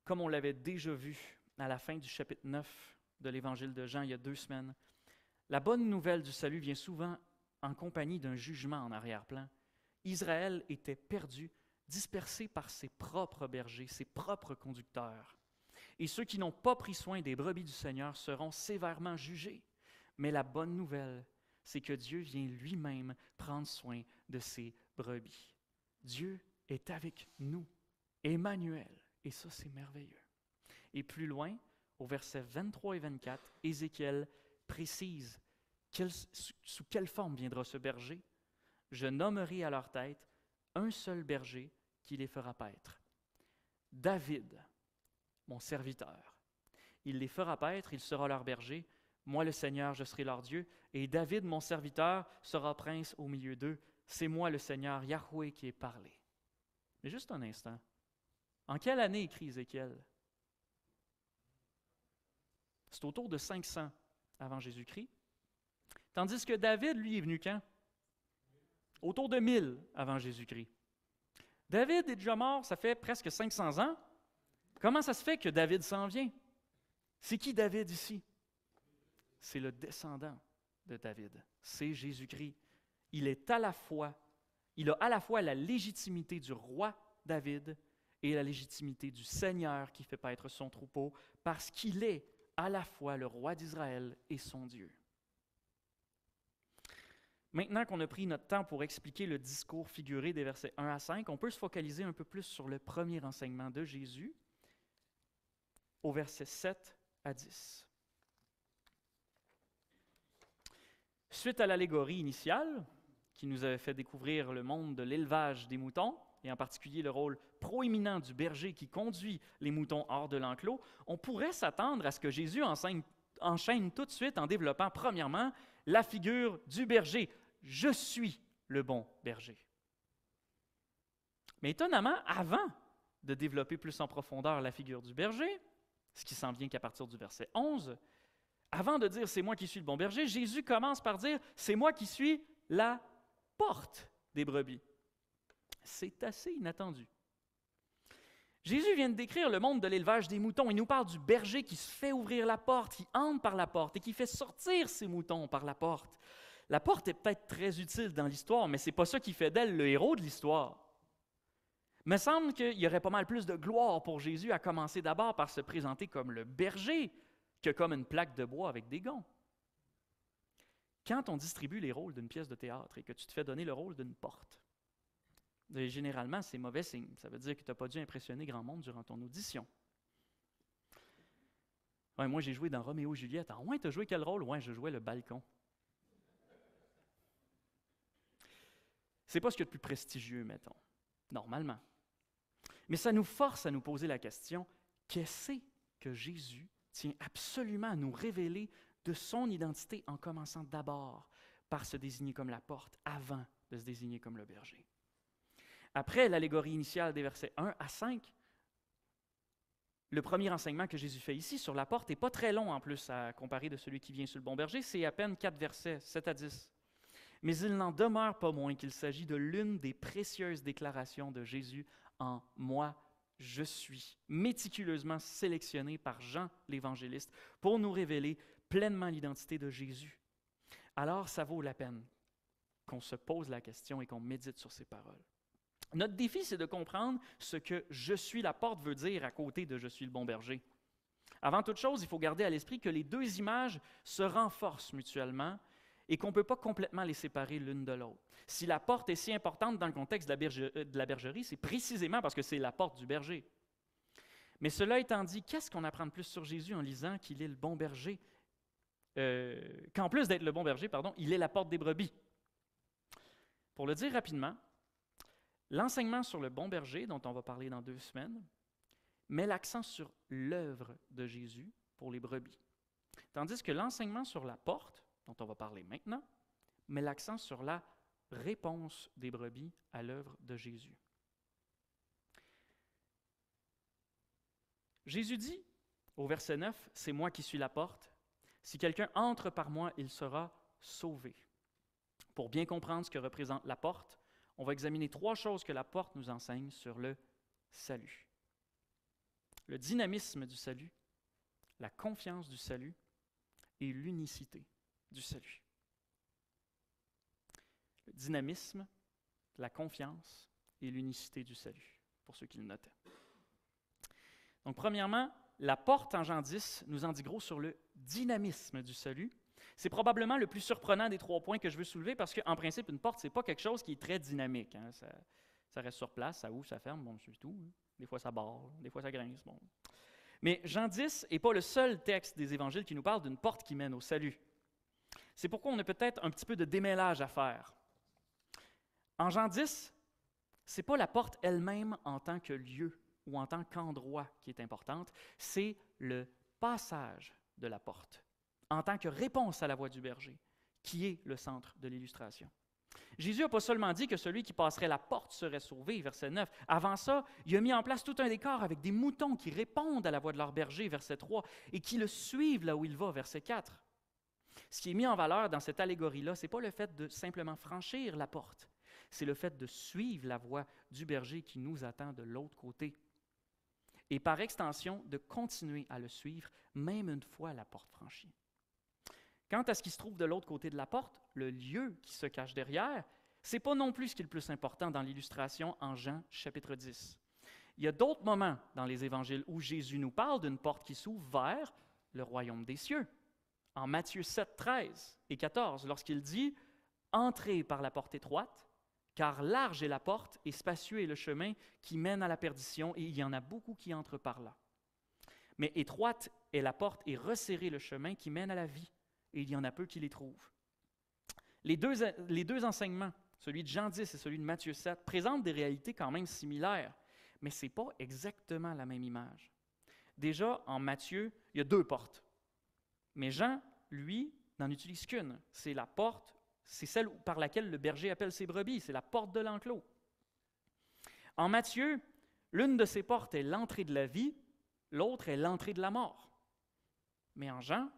Comme on l'avait déjà vu à la fin du chapitre 9 de l'Évangile de Jean il y a 2 semaines, la bonne nouvelle du salut vient souvent en compagnie d'un jugement en arrière-plan. Israël était perdu, dispersé par ses propres bergers, ses propres conducteurs. Et ceux qui n'ont pas pris soin des brebis du Seigneur seront sévèrement jugés. Mais la bonne nouvelle, c'est que Dieu vient lui-même prendre soin de ses brebis. Dieu est avec nous, Emmanuel, et ça c'est merveilleux. Et plus loin, au verset 23 et 24, Ézéchiel précise sous quelle forme viendra ce berger. Je nommerai à leur tête un seul berger qui les fera paître. David, mon serviteur. Il les fera paître, il sera leur berger. Moi, le Seigneur, je serai leur Dieu. Et David, mon serviteur, sera prince au milieu d'eux. C'est moi, le Seigneur, Yahweh, qui ai parlé. Mais juste un instant. En quelle année écrit Ézéchiel? C'est autour de 500 avant Jésus-Christ. Tandis que David, lui, est venu quand? Autour de 1000 avant Jésus-Christ. David est déjà mort, ça fait presque 500 ans. Comment ça se fait que David s'en vient? C'est qui David ici? C'est le descendant de David. C'est Jésus-Christ. Il a à la fois la légitimité du roi David et la légitimité du Seigneur qui fait paître son troupeau parce qu'il est à la fois le roi d'Israël et son Dieu. Maintenant qu'on a pris notre temps pour expliquer le discours figuré des versets 1 à 5, on peut se focaliser un peu plus sur le premier enseignement de Jésus, au verset 7 à 10. Suite à l'allégorie initiale, qui nous avait fait découvrir le monde de l'élevage des moutons, et en particulier le rôle proéminent du berger qui conduit les moutons hors de l'enclos, on pourrait s'attendre à ce que Jésus enchaîne tout de suite en développant premièrement la figure du berger. Je suis le bon berger. Mais étonnamment, avant de développer plus en profondeur la figure du berger, ce qui s'en vient qu'à partir du verset 11, avant de dire « c'est moi qui suis le bon berger », Jésus commence par dire « c'est moi qui suis la porte des brebis ». C'est assez inattendu. Jésus vient de décrire le monde de l'élevage des moutons. Il nous parle du berger qui se fait ouvrir la porte, qui entre par la porte et qui fait sortir ses moutons par la porte. La porte est peut-être très utile dans l'histoire, mais ce n'est pas ça qui fait d'elle le héros de l'histoire. Il me semble qu'il y aurait pas mal plus de gloire pour Jésus à commencer d'abord par se présenter comme le berger que comme une plaque de bois avec des gonds. Quand on distribue les rôles d'une pièce de théâtre et que tu te fais donner le rôle d'une porte, généralement, c'est mauvais signe. Ça veut dire que tu n'as pas dû impressionner grand monde durant ton audition. Ouais, moi, j'ai joué dans Roméo et Juliette. Ah ouais, tu as joué quel rôle? Ouais, je jouais le balcon. C'est pas ce qu'il y a de plus prestigieux, mettons, normalement. Mais ça nous force à nous poser la question, qu'est-ce que Jésus tient absolument à nous révéler de son identité en commençant d'abord par se désigner comme la porte avant de se désigner comme le berger. Après l'allégorie initiale des versets 1 à 5, le premier enseignement que Jésus fait ici sur la porte n'est pas très long en plus à comparer de celui qui vient sur le bon berger, c'est à peine 4 versets, 7 à 10. Mais il n'en demeure pas moins qu'il s'agit de l'une des précieuses déclarations de Jésus en « moi, je suis », méticuleusement sélectionnée par Jean l'évangéliste pour nous révéler pleinement l'identité de Jésus. Alors, ça vaut la peine qu'on se pose la question et qu'on médite sur ces paroles. Notre défi, c'est de comprendre ce que « je suis la porte » veut dire à côté de « je suis le bon berger ». Avant toute chose, il faut garder à l'esprit que les deux images se renforcent mutuellement et qu'on ne peut pas complètement les séparer l'une de l'autre. Si la porte est si importante dans le contexte de la bergerie, c'est précisément parce que c'est la porte du berger. Mais cela étant dit, qu'est-ce qu'on apprend de plus sur Jésus en lisant qu'il est le bon berger? Qu'en plus d'être le bon berger, il est la porte des brebis. Pour le dire rapidement, l'enseignement sur le bon berger, dont on va parler dans 2 semaines, met l'accent sur l'œuvre de Jésus pour les brebis. Tandis que l'enseignement sur la porte, dont on va parler maintenant, met l'accent sur la réponse des brebis à l'œuvre de Jésus. Jésus dit, au verset 9, « C'est moi qui suis la porte. Si quelqu'un entre par moi, il sera sauvé. » Pour bien comprendre ce que représente la porte, on va examiner 3 choses que la porte nous enseigne sur le salut. Le dynamisme du salut, la confiance du salut et l'unicité du salut. Le dynamisme, la confiance et l'unicité du salut, pour ceux qui le notaient. Donc, premièrement, la porte en Jean 10 nous en dit gros sur le dynamisme du salut. C'est probablement le plus surprenant des 3 points que je veux soulever parce qu'en principe, une porte, ce n'est pas quelque chose qui est très dynamique. Hein. Ça reste sur place, ça ouvre, ça ferme, bon, c'est tout. Hein. Des fois, ça barre, des fois, ça grince. Bon. Mais Jean 10 n'est pas le seul texte des évangiles qui nous parle d'une porte qui mène au salut. C'est pourquoi on a peut-être un petit peu de démêlage à faire. En Jean 10, ce n'est pas la porte elle-même en tant que lieu ou en tant qu'endroit qui est importante, c'est le passage de la porte, en tant que réponse à la voix du berger, qui est le centre de l'illustration. Jésus n'a pas seulement dit que celui qui passerait la porte serait sauvé, verset 9. Avant ça, il a mis en place tout un décor avec des moutons qui répondent à la voix de leur berger, verset 3, et qui le suivent là où il va, verset 4. Ce qui est mis en valeur dans cette allégorie-là, ce n'est pas le fait de simplement franchir la porte, c'est le fait de suivre la voix du berger qui nous attend de l'autre côté. Et par extension, de continuer à le suivre, même une fois la porte franchie. Quant à ce qui se trouve de l'autre côté de la porte, le lieu qui se cache derrière, ce n'est pas non plus ce qui est le plus important dans l'illustration en Jean chapitre 10. Il y a d'autres moments dans les évangiles où Jésus nous parle d'une porte qui s'ouvre vers le royaume des cieux. En Matthieu 7, 13 et 14, lorsqu'il dit « Entrez par la porte étroite, car large est la porte et spacieux est le chemin qui mène à la perdition, et il y en a beaucoup qui entrent par là. Mais étroite est la porte et resserré le chemin qui mène à la vie, et il y en a peu qui les trouvent. » Les deux enseignements, celui de Jean 10 et celui de Matthieu 7, présentent des réalités quand même similaires, mais ce n'est pas exactement la même image. Déjà, en Matthieu, il y a 2 portes. Mais Jean, lui, n'en utilise qu'une. C'est la porte, c'est celle par laquelle le berger appelle ses brebis, c'est la porte de l'enclos. En Matthieu, l'une de ces portes est l'entrée de la vie, l'autre est l'entrée de la mort. Mais en Jean,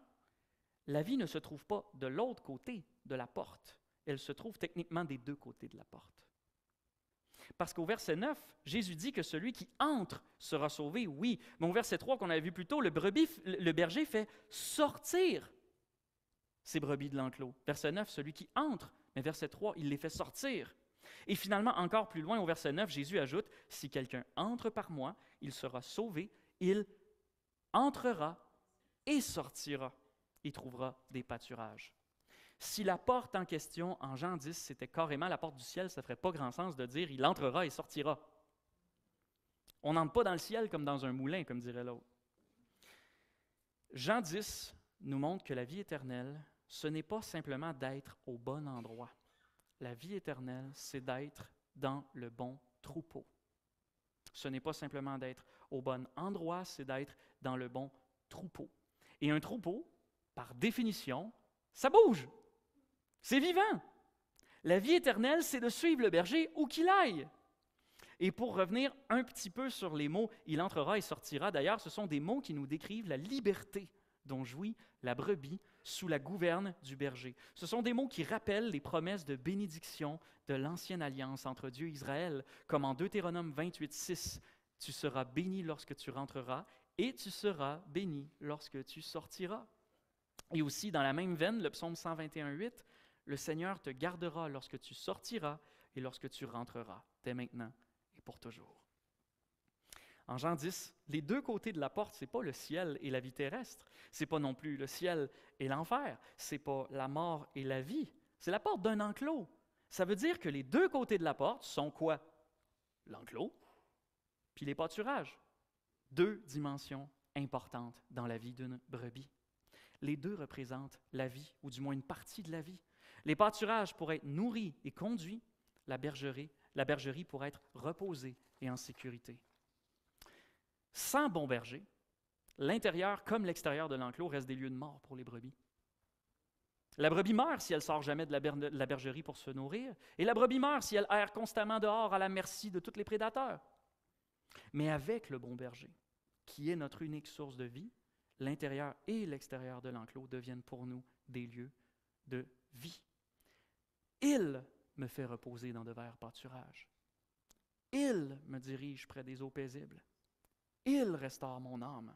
la vie ne se trouve pas de l'autre côté de la porte. Elle se trouve techniquement des 2 côtés de la porte. Parce qu'au verset 9, Jésus dit que celui qui entre sera sauvé, oui. Mais au verset 3 qu'on avait vu plus tôt, le berger fait sortir ses brebis de l'enclos. Verset 9, celui qui entre. Mais verset 3, il les fait sortir. Et finalement, encore plus loin, au verset 9, Jésus ajoute, « Si quelqu'un entre par moi, il sera sauvé, il entrera et sortira et trouvera des pâturages. » Si la porte en question, en Jean 10, c'était carrément la porte du ciel, ça ne ferait pas grand sens de dire « il entrera et sortira ». On n'entre pas dans le ciel comme dans un moulin, comme dirait l'autre. Jean 10 nous montre que la vie éternelle, ce n'est pas simplement d'être au bon endroit. La vie éternelle, c'est d'être dans le bon troupeau. Ce n'est pas simplement d'être au bon endroit, c'est d'être dans le bon troupeau. Et un troupeau, par définition, ça bouge. C'est vivant. La vie éternelle, c'est de suivre le berger où qu'il aille. Et pour revenir un petit peu sur les mots « il entrera et sortira », d'ailleurs, ce sont des mots qui nous décrivent la liberté dont jouit la brebis sous la gouverne du berger. Ce sont des mots qui rappellent les promesses de bénédiction de l'ancienne alliance entre Dieu et Israël, comme en Deutéronome 28:6, « Tu seras béni lorsque tu rentreras et tu seras béni lorsque tu sortiras. » Et aussi, dans la même veine, le psaume 121:8, « Le Seigneur te gardera lorsque tu sortiras et lorsque tu rentreras, dès maintenant et pour toujours. » En Jean 10, les deux côtés de la porte, ce n'est pas le ciel et la vie terrestre, ce n'est pas non plus le ciel et l'enfer, ce n'est pas la mort et la vie, c'est la porte d'un enclos. Ça veut dire que les deux côtés de la porte sont quoi? L'enclos, puis les pâturages. Deux dimensions importantes dans la vie d'une brebis. Les deux représentent la vie, ou du moins une partie de la vie. Les pâturages pour être nourris et conduits, la bergerie pour être reposée et en sécurité. Sans bon berger, l'intérieur comme l'extérieur de l'enclos restent des lieux de mort pour les brebis. La brebis meurt si elle sort jamais de la bergerie pour se nourrir, et la brebis meurt si elle erre constamment dehors à la merci de tous les prédateurs. Mais avec le bon berger, qui est notre unique source de vie, l'intérieur et l'extérieur de l'enclos deviennent pour nous des lieux de vie. Il me fait reposer dans de verts pâturages. Il me dirige près des eaux paisibles. Il restaure mon âme.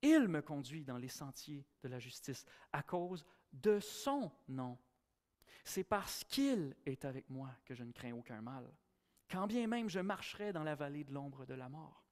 Il me conduit dans les sentiers de la justice à cause de son nom. C'est parce qu'il est avec moi que je ne crains aucun mal, quand bien même je marcherai dans la vallée de l'ombre de la mort.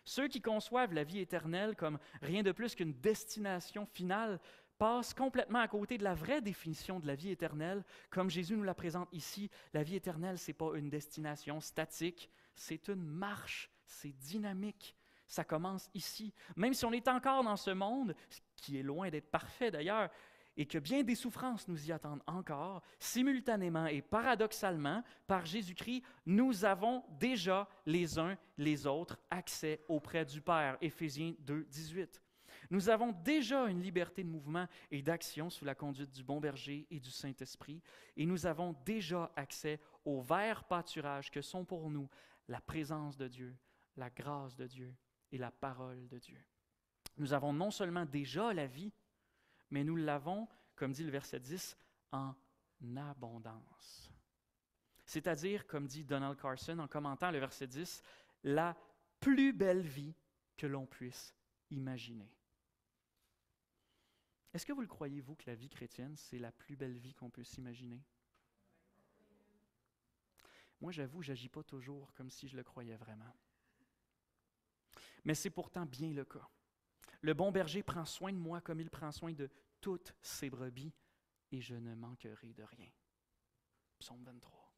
Ceux qui conçoivent la vie éternelle comme rien de plus qu'une destination finale passent complètement à côté de la vraie définition de la vie éternelle, comme Jésus nous la présente ici. La vie éternelle, ce n'est pas une destination statique, c'est une marche, c'est dynamique. Ça commence ici. Même si on est encore dans ce monde, qui est loin d'être parfait d'ailleurs, et que bien des souffrances nous y attendent encore, simultanément et paradoxalement, par Jésus-Christ, nous avons déjà les uns les autres accès auprès du Père. Éphésiens 2:18. Nous avons déjà une liberté de mouvement et d'action sous la conduite du bon berger et du Saint-Esprit, et nous avons déjà accès aux verts pâturages que sont pour nous la présence de Dieu, la grâce de Dieu et la parole de Dieu. Nous avons non seulement déjà la vie, mais nous l'avons, comme dit le verset 10, en abondance. C'est-à-dire, comme dit Donald Carson en commentant le verset 10, la plus belle vie que l'on puisse imaginer. Est-ce que vous le croyez, vous, que la vie chrétienne, c'est la plus belle vie qu'on puisse imaginer? Moi, j'avoue, je n'agis pas toujours comme si je le croyais vraiment. Mais c'est pourtant bien le cas. Le bon berger prend soin de moi comme il prend soin de toutes ses brebis, et je ne manquerai de rien. Psaume 23.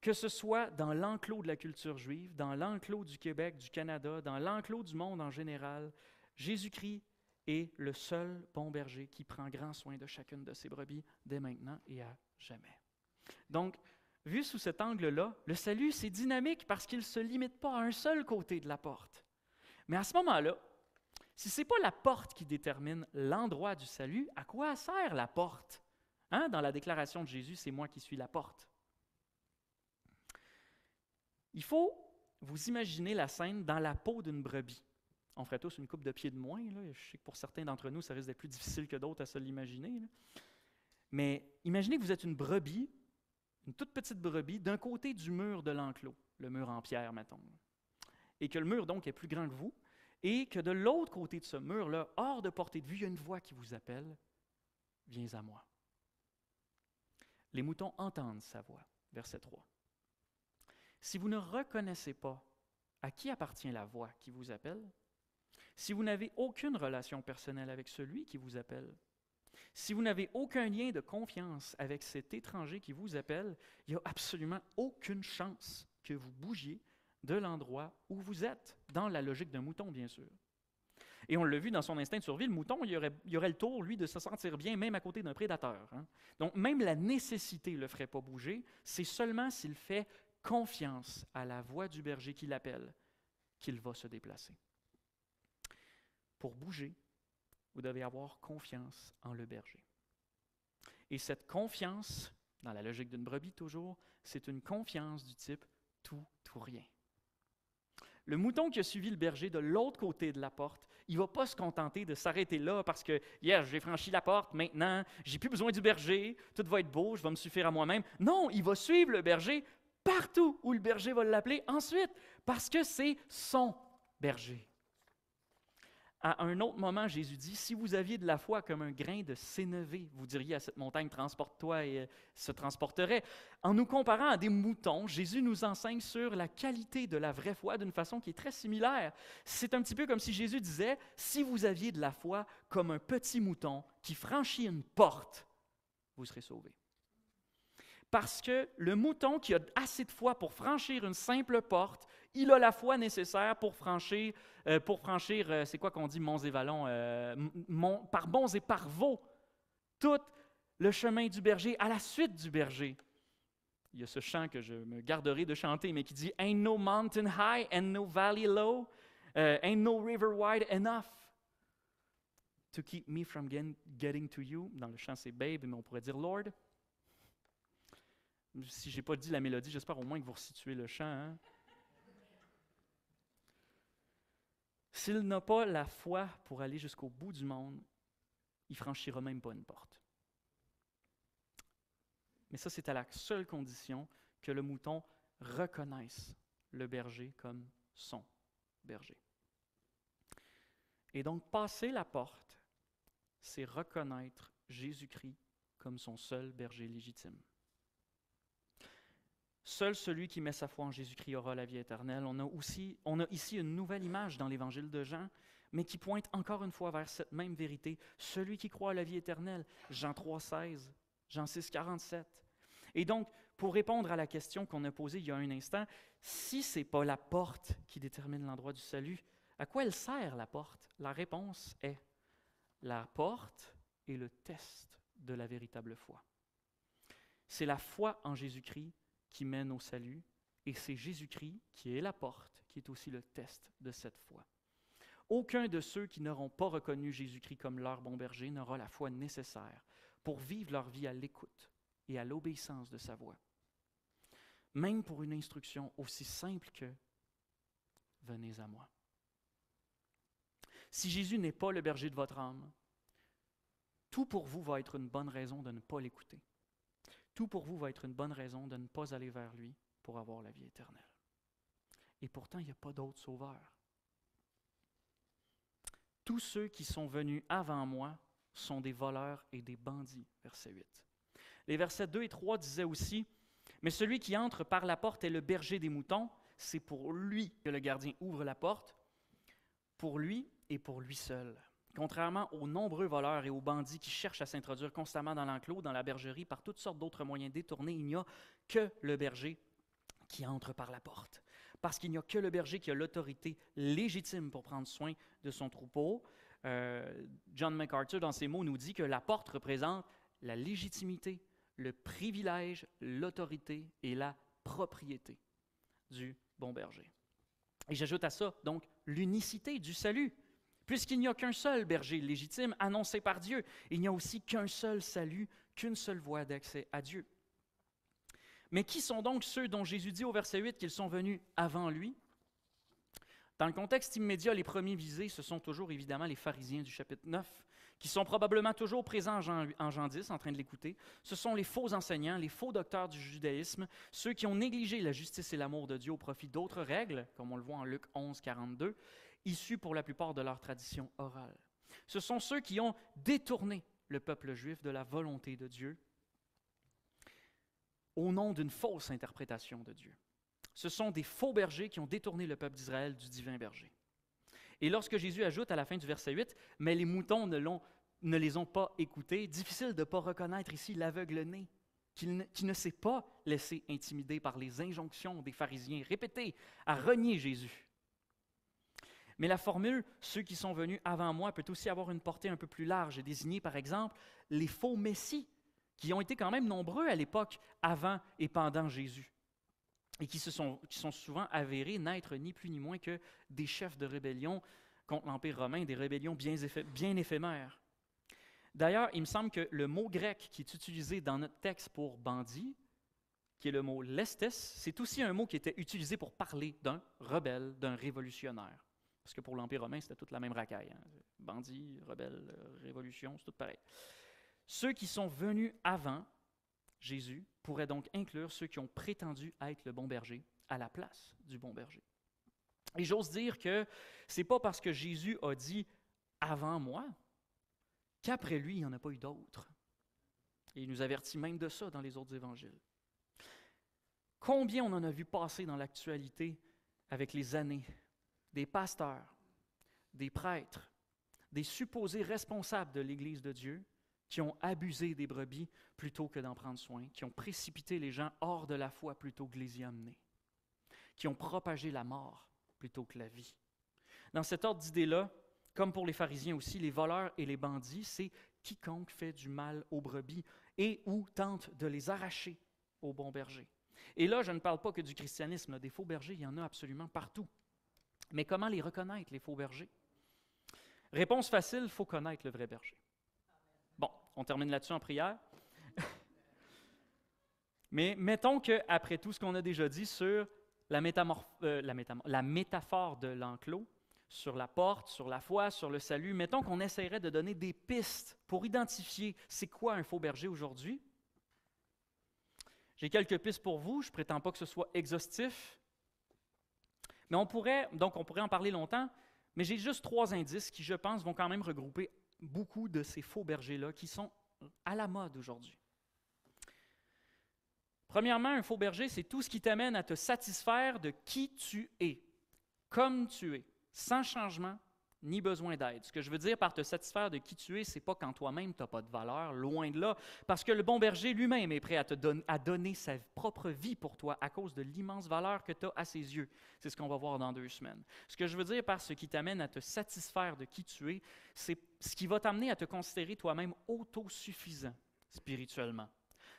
Que ce soit dans l'enclos de la culture juive, dans l'enclos du Québec, du Canada, dans l'enclos du monde en général, Jésus-Christ est le seul bon berger qui prend grand soin de chacune de ses brebis dès maintenant et à jamais. Donc, vu sous cet angle-là, le salut, c'est dynamique parce qu'il ne se limite pas à un seul côté de la porte. Mais à ce moment-là, si ce n'est pas la porte qui détermine l'endroit du salut, à quoi sert la porte? Dans la déclaration de Jésus, c'est moi qui suis la porte. Il faut vous imaginer la scène dans la peau d'une brebis. On ferait tous une coupe de pied de moins. Là. Je sais que pour certains d'entre nous, ça risque d'être plus difficile que d'autres à se l'imaginer. Là. Mais imaginez que vous êtes une brebis, une toute petite brebis, d'un côté du mur de l'enclos, le mur en pierre, mettons. Et que le mur, donc, est plus grand que vous, et que de l'autre côté de ce mur-là, hors de portée de vue, il y a une voix qui vous appelle « Viens à moi ». Les moutons entendent sa voix. Verset 3. Si vous ne reconnaissez pas à qui appartient la voix qui vous appelle, si vous n'avez aucune relation personnelle avec celui qui vous appelle, si vous n'avez aucun lien de confiance avec cet étranger qui vous appelle, il n'y a absolument aucune chance que vous bougiez de l'endroit où vous êtes, dans la logique d'un mouton, bien sûr. Et on l'a vu dans son instinct de survie, le mouton, il aurait le tour, lui, de se sentir bien, même à côté d'un prédateur. Donc, même la nécessité ne le ferait pas bouger, c'est seulement s'il fait confiance à la voix du berger qui l'appelle qu'il va se déplacer. Pour bouger, vous devez avoir confiance en le berger. Et cette confiance, dans la logique d'une brebis toujours, c'est une confiance du type tout ou rien. Le mouton qui a suivi le berger de l'autre côté de la porte, il ne va pas se contenter de s'arrêter là parce que hier, j'ai franchi la porte, maintenant, j'ai plus besoin du berger, tout va être beau, je vais me suffire à moi-même. Non, il va suivre le berger partout où le berger va l'appeler ensuite, parce que c'est son berger. À un autre moment, Jésus dit, si vous aviez de la foi comme un grain de sénévé, vous diriez à cette montagne, transporte-toi et se transporterait. En nous comparant à des moutons, Jésus nous enseigne sur la qualité de la vraie foi d'une façon qui est très similaire. C'est un petit peu comme si Jésus disait, si vous aviez de la foi comme un petit mouton qui franchit une porte, vous serez sauvés. Parce que le mouton qui a assez de foi pour franchir une simple porte, il a la foi nécessaire pour franchir, c'est quoi qu'on dit, monts et vallons, par bons et par veaux, tout le chemin du berger à la suite du berger. Il y a ce chant que je me garderai de chanter, mais qui dit « Ain't no mountain high and no valley low, ain't no river wide enough to keep me from getting to you. » Dans le chant, c'est « Babe », mais on pourrait dire « Lord ». Si je n'ai pas dit la mélodie, j'espère au moins que vous resituez le chant. Hein? S'il n'a pas la foi pour aller jusqu'au bout du monde, il ne franchira même pas une porte. Mais ça, c'est à la seule condition que le mouton reconnaisse le berger comme son berger. Et donc, passer la porte, c'est reconnaître Jésus-Christ comme son seul berger légitime. Seul celui qui met sa foi en Jésus-Christ aura la vie éternelle. On a ici une nouvelle image dans l'Évangile de Jean, mais qui pointe encore une fois vers cette même vérité. Celui qui croit à la vie éternelle, Jean 3,16, Jean 6,47. Et donc, pour répondre à la question qu'on a posée il y a un instant, si ce n'est pas la porte qui détermine l'endroit du salut, à quoi elle sert la porte? La réponse est, la porte est le test de la véritable foi. C'est la foi en Jésus-Christ qui mène au salut, et c'est Jésus-Christ qui est la porte, qui est aussi le test de cette foi. Aucun de ceux qui n'auront pas reconnu Jésus-Christ comme leur bon berger n'aura la foi nécessaire pour vivre leur vie à l'écoute et à l'obéissance de sa voix. Même pour une instruction aussi simple que « Venez à moi ». Si Jésus n'est pas le berger de votre âme, tout pour vous va être une bonne raison de ne pas l'écouter. Tout pour vous va être une bonne raison de ne pas aller vers lui pour avoir la vie éternelle. Et pourtant, il n'y a pas d'autre sauveur. Tous ceux qui sont venus avant moi sont des voleurs et des bandits, verset 8. Les versets 2 et 3 disaient aussi, « Mais celui qui entre par la porte est le berger des moutons, c'est pour lui que le gardien ouvre la porte, pour lui et pour lui seul. » Contrairement aux nombreux voleurs et aux bandits qui cherchent à s'introduire constamment dans l'enclos, dans la bergerie, par toutes sortes d'autres moyens détournés, il n'y a que le berger qui entre par la porte. Parce qu'il n'y a que le berger qui a l'autorité légitime pour prendre soin de son troupeau. John MacArthur, dans ses mots, nous dit que la porte représente la légitimité, le privilège, l'autorité et la propriété du bon berger. Et j'ajoute à ça, donc, l'unicité du salut. Puisqu'il n'y a qu'un seul berger légitime annoncé par Dieu, il n'y a aussi qu'un seul salut, qu'une seule voie d'accès à Dieu. Mais qui sont donc ceux dont Jésus dit au verset 8 qu'ils sont venus avant lui? Dans le contexte immédiat, les premiers visés, ce sont toujours évidemment les pharisiens du chapitre 9, qui sont probablement toujours présents en Jean 10, en train de l'écouter. Ce sont les faux enseignants, les faux docteurs du judaïsme, ceux qui ont négligé la justice et l'amour de Dieu au profit d'autres règles, comme on le voit en Luc 11, 42, issus pour la plupart de leur tradition orale. Ce sont ceux qui ont détourné le peuple juif de la volonté de Dieu au nom d'une fausse interprétation de Dieu. Ce sont des faux bergers qui ont détourné le peuple d'Israël du divin berger. Et lorsque Jésus ajoute à la fin du verset 8, « Mais les moutons ne les ont pas écoutés », difficile de ne pas reconnaître ici l'aveugle-né, qui ne s'est pas laissé intimider par les injonctions des pharisiens répétées à renier Jésus. Mais la formule « ceux qui sont venus avant moi » peut aussi avoir une portée un peu plus large et désigner, par exemple, les faux messies, qui ont été quand même nombreux à l'époque avant et pendant Jésus. et qui sont souvent avérés n'être ni plus ni moins que des chefs de rébellion contre l'Empire romain, des rébellions bien éphémères. D'ailleurs, il me semble que le mot grec qui est utilisé dans notre texte pour bandit, qui est le mot lestes, c'est aussi un mot qui était utilisé pour parler d'un rebelle, d'un révolutionnaire. Parce que pour l'Empire romain, c'était toute la même racaille. Hein. Bandit, rebelle, révolution, c'est tout pareil. Ceux qui sont venus avant Jésus pourraient donc inclure ceux qui ont prétendu être le bon berger à la place du bon berger. Et j'ose dire que ce n'est pas parce que Jésus a dit « avant moi » qu'après lui, il n'y en a pas eu d'autres. Et il nous avertit même de ça dans les autres évangiles. Combien on en a vu passer dans l'actualité avec les années, des pasteurs, des prêtres, des supposés responsables de l'Église de Dieu qui ont abusé des brebis plutôt que d'en prendre soin, qui ont précipité les gens hors de la foi plutôt que de les y amener, qui ont propagé la mort plutôt que la vie. Dans cet ordre d'idées-là, comme pour les pharisiens aussi, les voleurs et les bandits, c'est quiconque fait du mal aux brebis et ou tente de les arracher au bon berger. Et là, je ne parle pas que du christianisme, là. Des faux bergers, il y en a absolument partout. Mais comment les reconnaître, les faux bergers? Réponse facile, il faut connaître le vrai berger. Bon, on termine là-dessus en prière. Mais mettons qu'après tout ce qu'on a déjà dit sur la métaphore de l'enclos, sur la porte, sur la foi, sur le salut, mettons qu'on essaierait de donner des pistes pour identifier c'est quoi un faux berger aujourd'hui. J'ai quelques pistes pour vous, je ne prétends pas que ce soit exhaustif, mais on pourrait en parler longtemps, mais j'ai juste 3 indices qui, je pense, vont quand même regrouper beaucoup de ces faux bergers-là qui sont à la mode aujourd'hui. Premièrement, un faux berger, c'est tout ce qui t'amène à te satisfaire de qui tu es, comme tu es, sans changement ni besoin d'aide. Ce que je veux dire par te satisfaire de qui tu es, ce n'est pas quand toi-même tu n'as pas de valeur, loin de là, parce que le bon berger lui-même est prêt à donner sa propre vie pour toi à cause de l'immense valeur que tu as à ses yeux. C'est ce qu'on va voir dans 2 semaines. Ce que je veux dire par ce qui t'amène à te satisfaire de qui tu es, c'est ce qui va t'amener à te considérer toi-même autosuffisant spirituellement.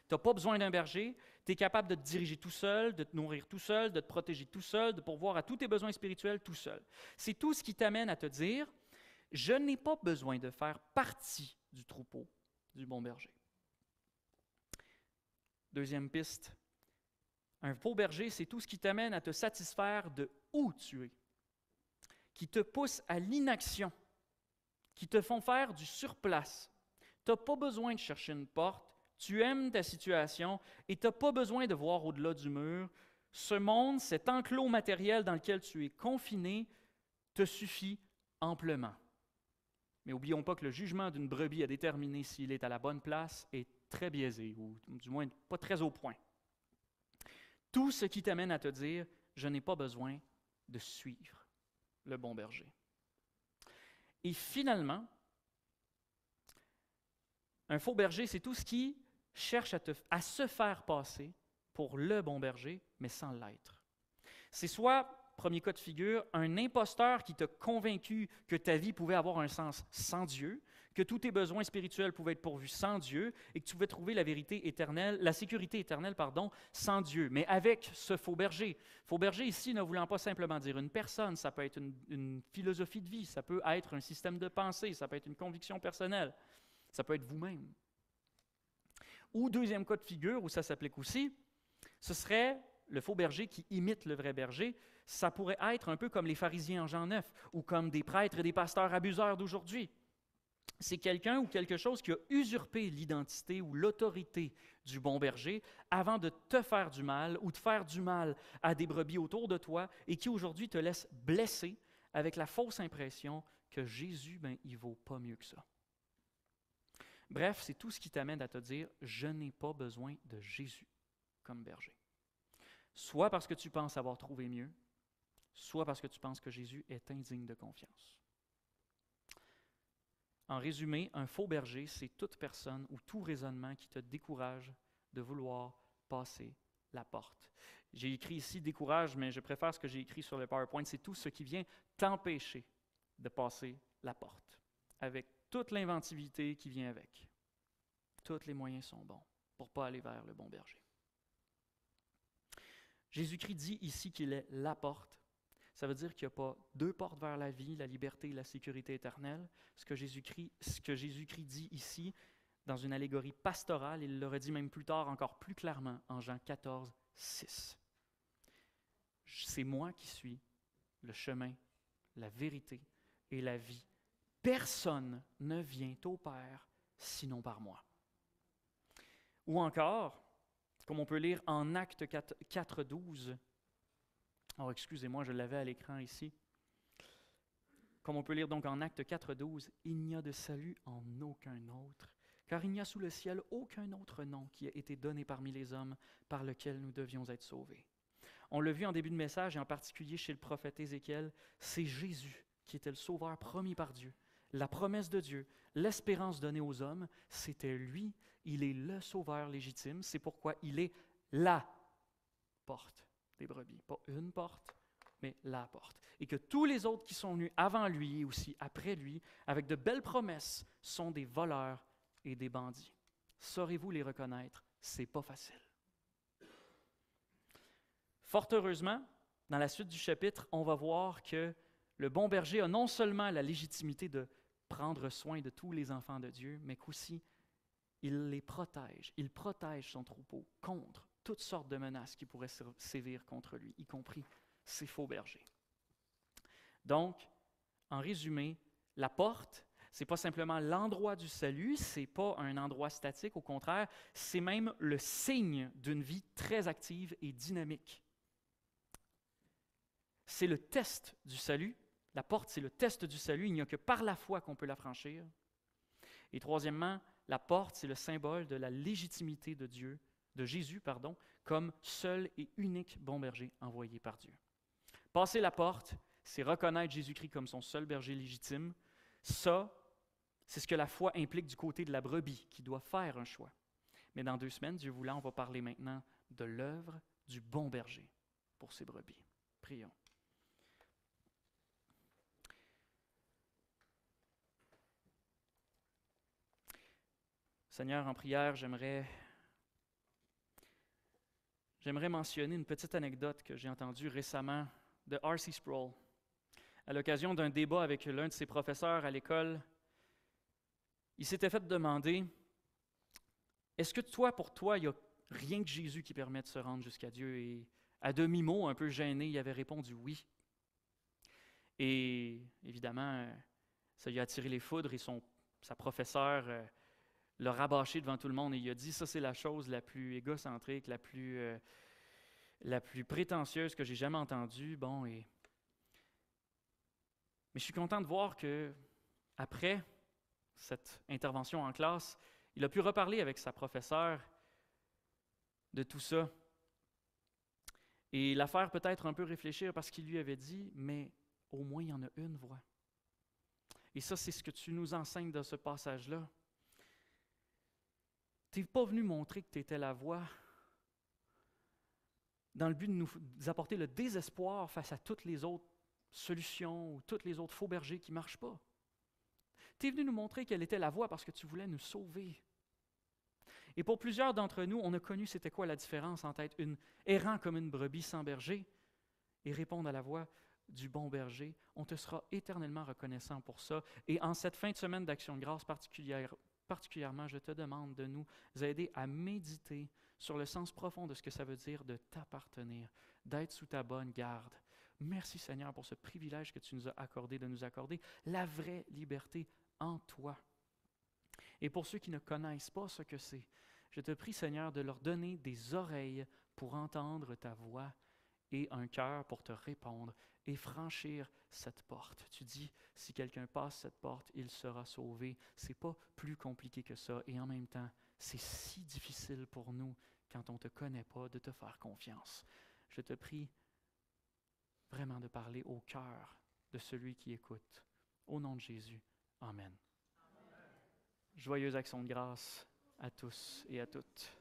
Tu n'as pas besoin d'un berger, tu es capable de te diriger tout seul, de te nourrir tout seul, de te protéger tout seul, de pourvoir à tous tes besoins spirituels tout seul. C'est tout ce qui t'amène à te dire « Je n'ai pas besoin de faire partie du troupeau du bon berger ». Deuxième piste, un faux berger, c'est tout ce qui t'amène à te satisfaire de où tu es, qui te pousse à l'inaction, qui te font faire du surplace. Tu n'as pas besoin de chercher une porte, tu aimes ta situation et tu n'as pas besoin de voir au-delà du mur. Ce monde, cet enclos matériel dans lequel tu es confiné, te suffit amplement. Mais n'oublions pas que le jugement d'une brebis à déterminer s'il est à la bonne place est très biaisé, ou du moins pas très au point. Tout ce qui t'amène à te dire « Je n'ai pas besoin de suivre le bon berger ». Et finalement, un faux berger, c'est tout ce qui cherche à se faire passer pour le bon berger, mais sans l'être. C'est soit, premier cas de figure, un imposteur qui t'a convaincu que ta vie pouvait avoir un sens sans Dieu, que tous tes besoins spirituels pouvaient être pourvus sans Dieu et que tu pouvais trouver la sécurité éternelle, sans Dieu, mais avec ce faux berger. Faux berger ici ne voulant pas simplement dire une personne, ça peut être une philosophie de vie, ça peut être un système de pensée, ça peut être une conviction personnelle, ça peut être vous-même. Ou deuxième cas de figure, où ça s'applique aussi, ce serait le faux berger qui imite le vrai berger. Ça pourrait être un peu comme les pharisiens en Jean 9 ou comme des prêtres et des pasteurs abuseurs d'aujourd'hui. C'est quelqu'un ou quelque chose qui a usurpé l'identité ou l'autorité du bon berger avant de te faire du mal ou de faire du mal à des brebis autour de toi et qui aujourd'hui te laisse blessé avec la fausse impression que Jésus, il ne vaut pas mieux que ça. Bref, c'est tout ce qui t'amène à te dire « Je n'ai pas besoin de Jésus comme berger ». Soit parce que tu penses avoir trouvé mieux, soit parce que tu penses que Jésus est indigne de confiance. En résumé, un faux berger, c'est toute personne ou tout raisonnement qui te décourage de vouloir passer la porte. J'ai écrit ici « décourage », mais je préfère ce que j'ai écrit sur le PowerPoint, c'est tout ce qui vient t'empêcher de passer la porte, avec toute l'inventivité qui vient avec. Tous les moyens sont bons pour ne pas aller vers le bon berger. Jésus-Christ dit ici qu'il est la porte. Ça veut dire qu'il n'y a pas deux portes vers la vie, la liberté et la sécurité éternelle. Ce que Jésus-Christ dit ici, dans une allégorie pastorale, il l'aurait dit même plus tard, encore plus clairement, en Jean 14, 6. C'est moi qui suis le chemin, la vérité et la vie. Personne ne vient au Père sinon par moi. Ou encore, comme on peut lire en Actes 4, 12, oh, excusez-moi, je l'avais à l'écran ici. Comme on peut lire donc en Actes 4, 12, « Il n'y a de salut en aucun autre, car il n'y a sous le ciel aucun autre nom qui a été donné parmi les hommes par lequel nous devions être sauvés. » On l'a vu en début de message, et en particulier chez le prophète Ézéchiel, c'est Jésus qui était le sauveur promis par Dieu. La promesse de Dieu, l'espérance donnée aux hommes, c'était lui, il est le sauveur légitime, c'est pourquoi il est la porte des brebis. Pas une porte, mais la porte. Et que tous les autres qui sont venus avant lui et aussi après lui, avec de belles promesses, sont des voleurs et des bandits. Saurez-vous les reconnaître? C'est pas facile. Fort heureusement, dans la suite du chapitre, on va voir que le bon berger a non seulement la légitimité de prendre soin de tous les enfants de Dieu, mais qu'aussi il les protège. Il protège son troupeau contre toutes sortes de menaces qui pourraient sévir contre lui, y compris ses faux bergers. Donc, en résumé, la porte, ce n'est pas simplement l'endroit du salut, ce n'est pas un endroit statique, au contraire, c'est même le signe d'une vie très active et dynamique. C'est le test du salut. La porte, c'est le test du salut. Il n'y a que par la foi qu'on peut la franchir. Et troisièmement, la porte, c'est le symbole de la légitimité de Dieu, de Jésus, comme seul et unique bon berger envoyé par Dieu. Passer la porte, c'est reconnaître Jésus-Christ comme son seul berger légitime. Ça, c'est ce que la foi implique du côté de la brebis, qui doit faire un choix. Mais dans 2 semaines, Dieu voulant, on va parler maintenant de l'œuvre du bon berger pour ses brebis. Prions. Seigneur, en prière, j'aimerais mentionner une petite anecdote que j'ai entendue récemment de R.C. Sproul. À l'occasion d'un débat avec l'un de ses professeurs à l'école, il s'était fait demander « Est-ce que pour toi, il n'y a rien que Jésus qui permet de se rendre jusqu'à Dieu? » Et à demi-mot, un peu gêné, il avait répondu « Oui ». Et évidemment, ça lui a attiré les foudres et sa professeure l'a rabâché devant tout le monde et il a dit « Ça, c'est la chose la plus égocentrique, la plus prétentieuse que j'ai jamais entendue. » Mais je suis content de voir que après cette intervention en classe, il a pu reparler avec sa professeure de tout ça et la faire peut-être un peu réfléchir parce qu'il lui avait dit « Mais au moins, il y en a une voie. » Et ça, c'est ce que tu nous enseignes dans ce passage-là. Tu n'es pas venu montrer que tu étais la voie dans le but de nous apporter le désespoir face à toutes les autres solutions ou tous les autres faux bergers qui ne marchent pas. Tu es venu nous montrer quelle était la voie parce que tu voulais nous sauver. Et pour plusieurs d'entre nous, on a connu c'était quoi la différence entre être errant comme une brebis sans berger et répondre à la voix du bon berger. On te sera éternellement reconnaissant pour ça. Et en cette fin de semaine d'Action de grâce particulièrement, je te demande de nous aider à méditer sur le sens profond de ce que ça veut dire de t'appartenir, d'être sous ta bonne garde. Merci Seigneur pour ce privilège que tu nous as accordé, de nous accorder la vraie liberté en toi. Et pour ceux qui ne connaissent pas ce que c'est, je te prie Seigneur de leur donner des oreilles pour entendre ta voix et un cœur pour te répondre et franchir cette porte. Tu dis, si quelqu'un passe cette porte, il sera sauvé. Ce n'est pas plus compliqué que ça. Et en même temps, c'est si difficile pour nous, quand on ne te connaît pas, de te faire confiance. Je te prie vraiment de parler au cœur de celui qui écoute. Au nom de Jésus, Amen. Joyeuse action de grâce à tous et à toutes.